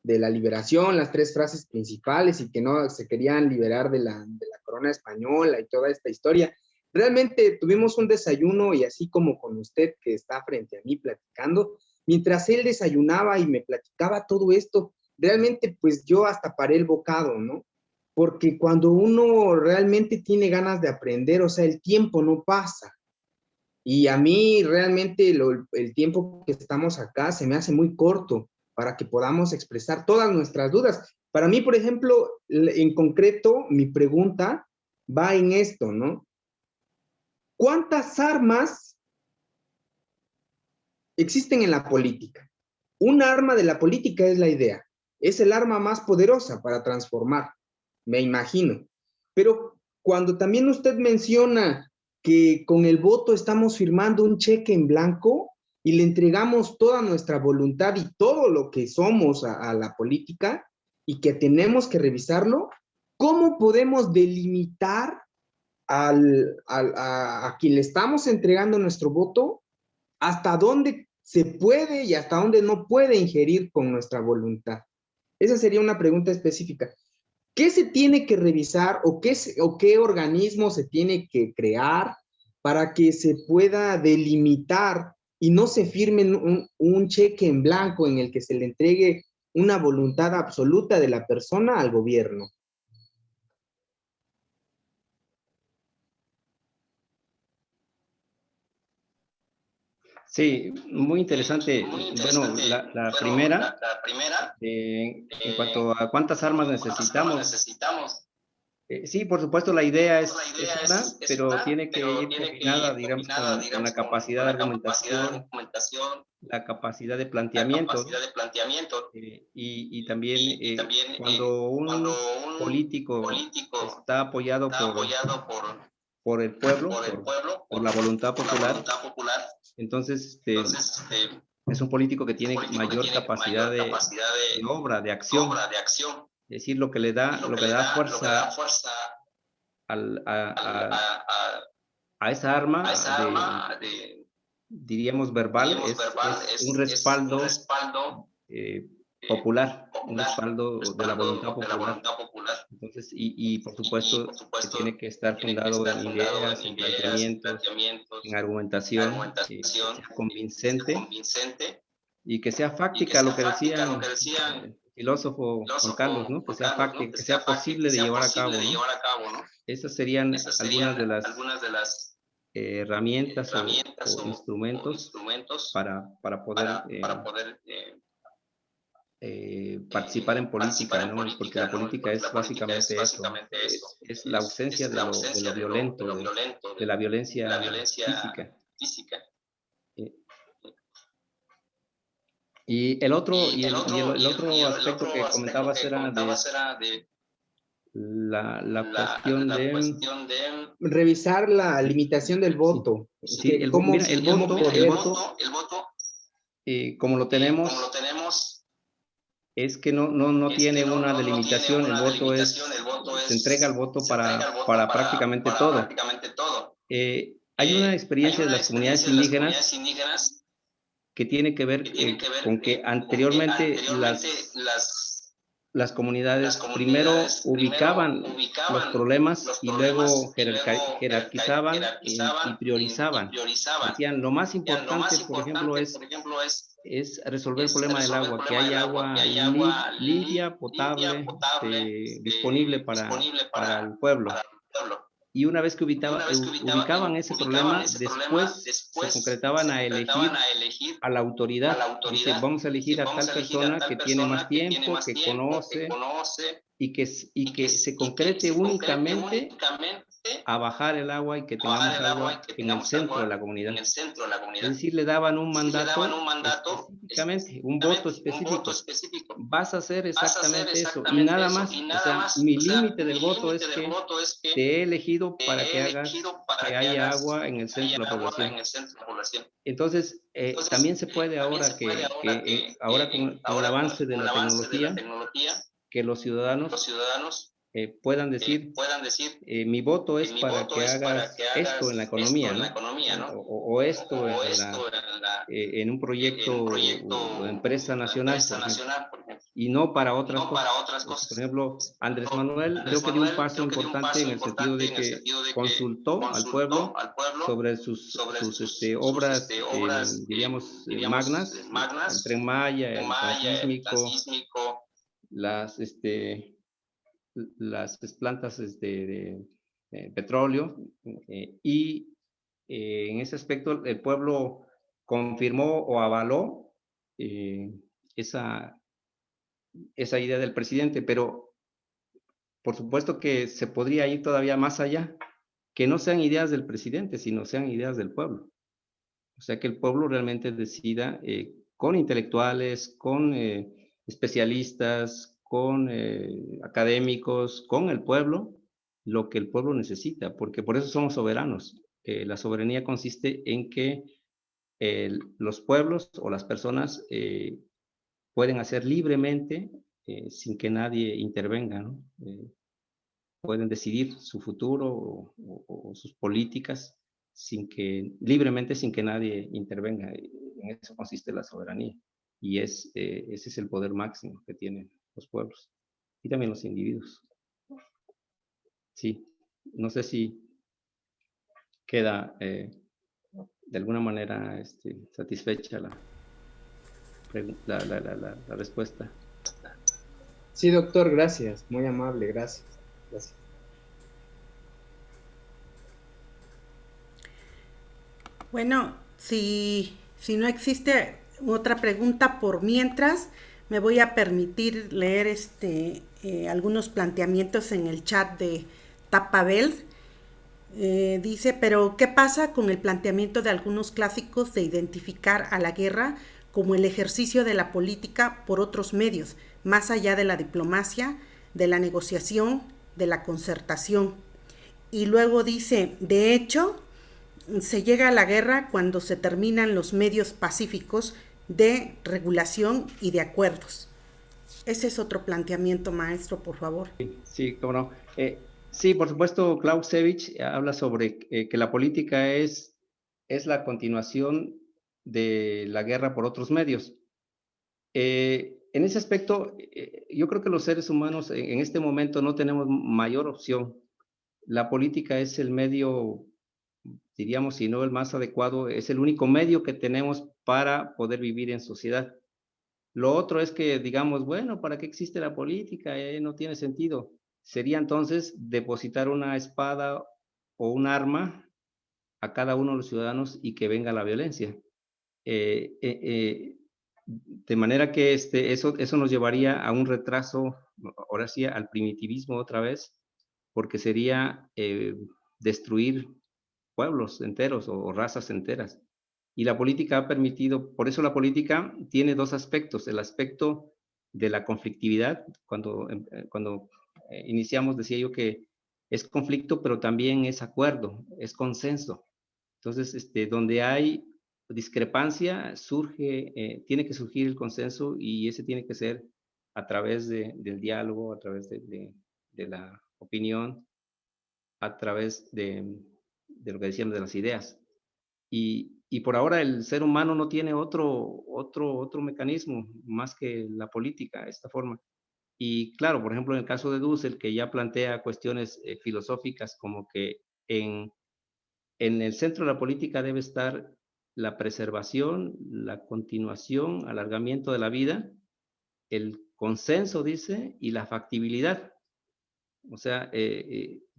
S5: la liberación, las 3 frases principales, y que no se querían liberar de la corona española y toda esta historia. Realmente tuvimos un desayuno, y así como con usted que está frente a mí platicando, mientras él desayunaba y me platicaba todo esto, realmente pues yo hasta paré el bocado, ¿no? Porque cuando uno realmente tiene ganas de aprender, o sea, el tiempo no pasa. Y a mí realmente el tiempo que estamos acá se me hace muy corto para que podamos expresar todas nuestras dudas. Para mí, por ejemplo, en concreto, mi pregunta va en esto, ¿no? ¿Cuántas armas existen en la política? Un arma de la política es la idea. Es el arma más poderosa para transformar, me imagino. Pero cuando también usted menciona que con el voto estamos firmando un cheque en blanco y le entregamos toda nuestra voluntad y todo lo que somos a la política, y que tenemos que revisarlo, ¿cómo podemos delimitar a quien le estamos entregando nuestro voto hasta dónde se puede y hasta dónde no puede ingerir con nuestra voluntad? Esa sería una pregunta específica. ¿Qué se tiene que revisar o qué organismo se tiene que crear para que se pueda delimitar y no se firme un cheque en blanco en el que se le entregue una voluntad absoluta de la persona al gobierno?
S1: Sí, muy interesante. Bueno, la primera, en cuanto a cuántas armas necesitamos, sí, por supuesto, la idea es una, pero tiene que ir combinada, digamos, con la capacidad de argumentación, la capacidad de planteamiento, y también cuando un político está apoyado por el pueblo, por la voluntad popular, entonces es un político que tiene mayor capacidad de obra, de acción. Es decir, lo que le da fuerza a esa arma, diríamos verbal, es un respaldo popular, un respaldo de la voluntad popular. Entonces, y por supuesto, que tiene que estar fundado en ideas, en planteamientos, en argumentación, que sea convincente y que sea fáctica, lo que decían el filósofo Juan Carlos, ¿no? Que sea fáctica, que sea posible de llevar a cabo, ¿no? Esas serían algunas de las herramientas o instrumentos para poder participar en política, ¿no? Porque la política es básicamente eso, es la ausencia de lo violento, de la violencia física. Y el otro aspecto que comentabas era de la cuestión de
S5: revisar la limitación del voto.
S1: Sí, el voto, como lo tenemos, es que no tiene una delimitación. El voto se entrega el voto para prácticamente todo. Hay una experiencia de las comunidades indígenas que tiene que ver con que anteriormente las comunidades primero ubicaban los problemas y luego jerarquizaban y priorizaban. Decían, lo más importante, por ejemplo, es resolver el problema del agua, que haya agua limpia, potable, disponible para el pueblo. Y una vez que ubicaban ese problema, después se concretaban a elegir a la autoridad. Dice, vamos a elegir a tal persona que tiene más tiempo, que conoce, y que se concrete únicamente a bajar el agua y que tengamos agua en el centro de la comunidad. Es decir, le daban un mandato específicamente, un voto específico. Vas a hacer exactamente eso y nada más. O sea, mi límite del voto es que te he elegido para que hagas que haya agua en el centro de la población. Entonces, también se puede ahora ahora con el avance de la tecnología, que los ciudadanos puedan decir, mi voto es para que hagas esto en la economía, ¿no? O esto en un proyecto o empresa nacional, por ejemplo, y no para otras cosas. Por ejemplo, Andrés Manuel creo que dio un paso importante en el sentido de que consultó al pueblo sobre sus obras, diríamos, magnas, el Tren Maya, el Transísmico, las plantas de petróleo, y en ese aspecto el pueblo confirmó o avaló esa idea del presidente, pero por supuesto que se podría ir todavía más allá, que no sean ideas del presidente, sino sean ideas del pueblo. O sea, que el pueblo realmente decida con intelectuales, con especialistas, con académicos, con el pueblo, lo que el pueblo necesita, porque por eso somos soberanos. La soberanía consiste en que los pueblos o las personas pueden hacer libremente sin que nadie intervenga, ¿no? Pueden decidir su futuro o sus políticas libremente sin que nadie intervenga. En eso consiste la soberanía. Y ese es el poder máximo que tienen los pueblos y también los individuos. Sí, no sé si queda de alguna manera satisfecha la respuesta.
S5: Sí, doctor, gracias. Muy amable, gracias. Gracias.
S2: Bueno, si no existe otra pregunta por mientras, me voy a permitir leer algunos planteamientos en el chat de Tapabel. Dice, pero ¿qué pasa con el planteamiento de algunos clásicos de identificar a la guerra como el ejercicio de la política por otros medios, más allá de la diplomacia, de la negociación, de la concertación? Y luego dice, de hecho, se llega a la guerra cuando se terminan los medios pacíficos de regulación y de acuerdos. Ese es otro planteamiento, maestro, por favor.
S1: Sí, cómo no. Sí, por supuesto, Clausewitz habla sobre que la política es la continuación de la guerra por otros medios. En ese aspecto, yo creo que los seres humanos en este momento no tenemos mayor opción. La política es el medio, diríamos, si no el más adecuado, es el único medio que tenemos para poder vivir en sociedad. Lo otro es que digamos, bueno, ¿para qué existe la política? No tiene sentido. Sería entonces depositar una espada o un arma a cada uno de los ciudadanos y que venga la violencia. De manera que eso nos llevaría a un retraso, ahora sí, al primitivismo otra vez, porque sería destruir pueblos enteros o razas enteras. Y la política ha permitido, por eso la política tiene dos aspectos, el aspecto de la conflictividad, cuando iniciamos decía yo que es conflicto, pero también es acuerdo, es consenso. Entonces, donde hay discrepancia, tiene que surgir el consenso y ese tiene que ser a través del diálogo, a través de la opinión, a través de lo que decíamos de las ideas. Y por ahora el ser humano no tiene otro mecanismo más que la política, esta forma. Y claro, por ejemplo, en el caso de Dussel, que ya plantea cuestiones filosóficas como que en el centro de la política debe estar la preservación, la continuación, alargamiento de la vida, el consenso, dice, y la factibilidad. O sea,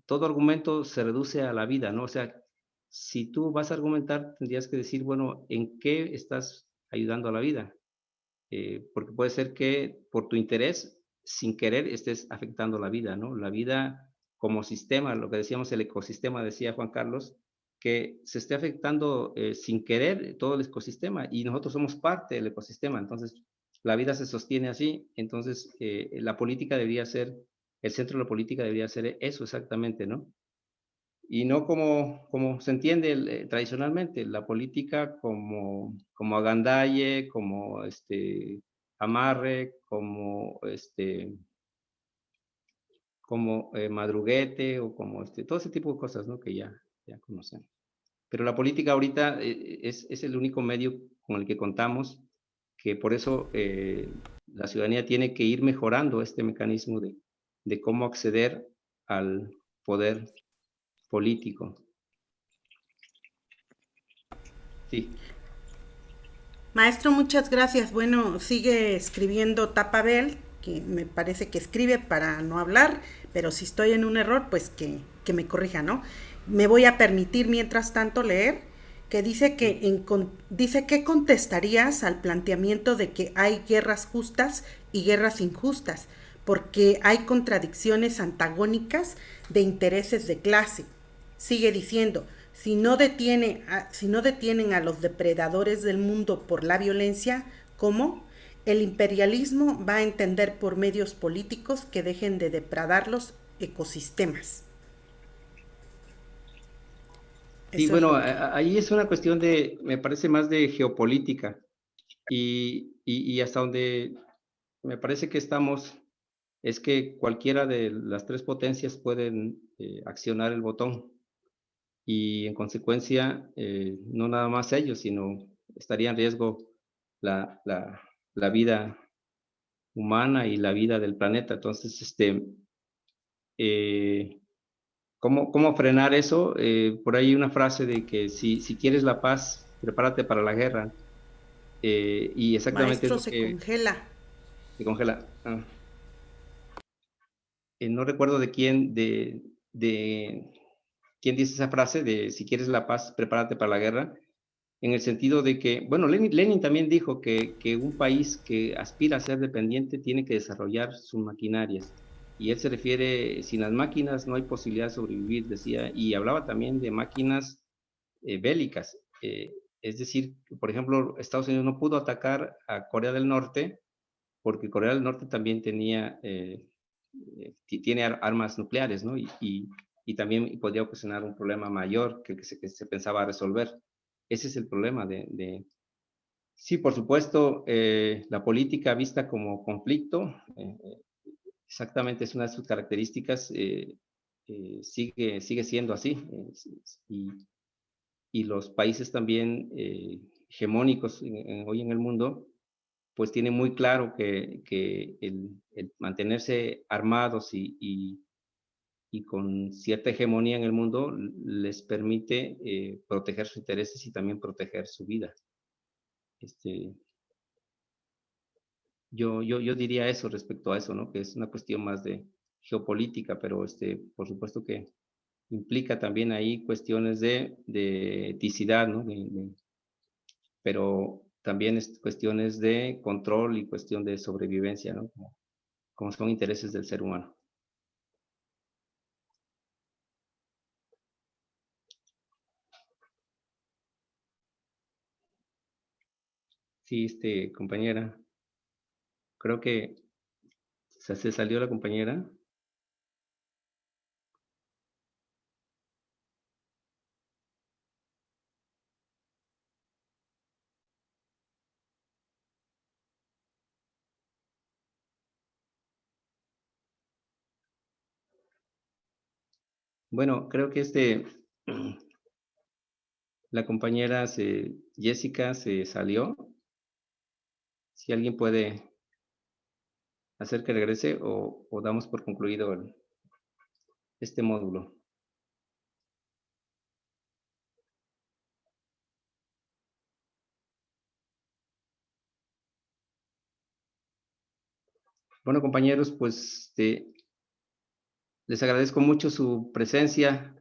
S1: todo argumento se reduce a la vida, ¿no? O sea, si tú vas a argumentar, tendrías que decir, bueno, ¿en qué estás ayudando a la vida? Porque puede ser que por tu interés, sin querer, estés afectando la vida, ¿no? La vida como sistema, lo que decíamos el ecosistema, decía Juan Carlos, que se esté afectando sin querer todo el ecosistema y nosotros somos parte del ecosistema, entonces la vida se sostiene así, entonces la política debería ser, el centro de la política debería ser eso exactamente, ¿no? Y no como se entiende tradicionalmente, la política como agandalle, como amarre, como madruguete o como todo ese tipo de cosas, ¿no? Que ya conocemos. Pero la política ahorita es el único medio con el que contamos, que por eso la ciudadanía tiene que ir mejorando este mecanismo de cómo acceder al poder político. Sí.
S2: Maestro, muchas gracias. Bueno, sigue escribiendo Tapabel, que me parece que escribe para no hablar, pero si estoy en un error, pues que me corrija, ¿no? Me voy a permitir mientras tanto leer que dice dice que contestarías al planteamiento de que hay guerras justas y guerras injustas, porque hay contradicciones antagónicas de intereses de clase. Sigue diciendo, si no detienen a los depredadores del mundo por la violencia, ¿cómo? El imperialismo va a entender por medios políticos que dejen de depredar los ecosistemas.
S1: Sí,
S2: Eso es
S1: bueno,
S2: lo que...
S1: ahí es una cuestión me parece más de geopolítica y hasta donde me parece que estamos es que cualquiera de las tres potencias pueden accionar el botón y en consecuencia no nada más ellos, sino estaría en riesgo la vida humana y la vida del planeta. Entonces, ¿cómo frenar eso? Por ahí hay una frase de que si quieres la paz, prepárate para la guerra. Y exactamente es
S2: Maestro,
S1: lo
S2: se
S1: que
S2: congela.
S1: se congela. No recuerdo de quién dice esa frase de si quieres la paz, prepárate para la guerra, en el sentido de que, bueno, Lenin también dijo que un país que aspira a ser dependiente tiene que desarrollar sus maquinarias. Y él se refiere, sin las máquinas no hay posibilidad de sobrevivir, decía, y hablaba también de máquinas bélicas. Es decir, por ejemplo, Estados Unidos no pudo atacar a Corea del Norte porque Corea del Norte también tiene armas nucleares, ¿no? Y también podría ocasionar un problema mayor que se pensaba resolver. Ese es el problema Sí, por supuesto, la política vista como conflicto, exactamente es una de sus características, sigue siendo así. Y los países también hegemónicos hoy en el mundo, pues tienen muy claro que el mantenerse armados y con cierta hegemonía en el mundo les permite proteger sus intereses y también proteger su vida. Yo diría eso respecto a eso, ¿no? Que es una cuestión más de geopolítica, pero por supuesto que implica también ahí cuestiones de eticidad, ¿no? Pero también es cuestiones de control y cuestión de sobrevivencia, ¿no? Como son intereses del ser humano. Sí, compañera, creo que se salió la compañera. Bueno, creo que la compañera Jessica se salió. Si alguien puede hacer que regrese o damos por concluido este módulo. Bueno, compañeros, pues les agradezco mucho su presencia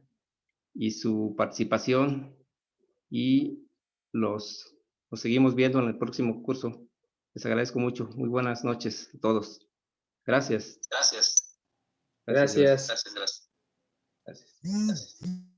S1: y su participación y los seguimos viendo en el próximo curso. Les agradezco mucho. Muy buenas noches a todos. Gracias.
S5: Gracias.
S1: Gracias.
S6: Gracias.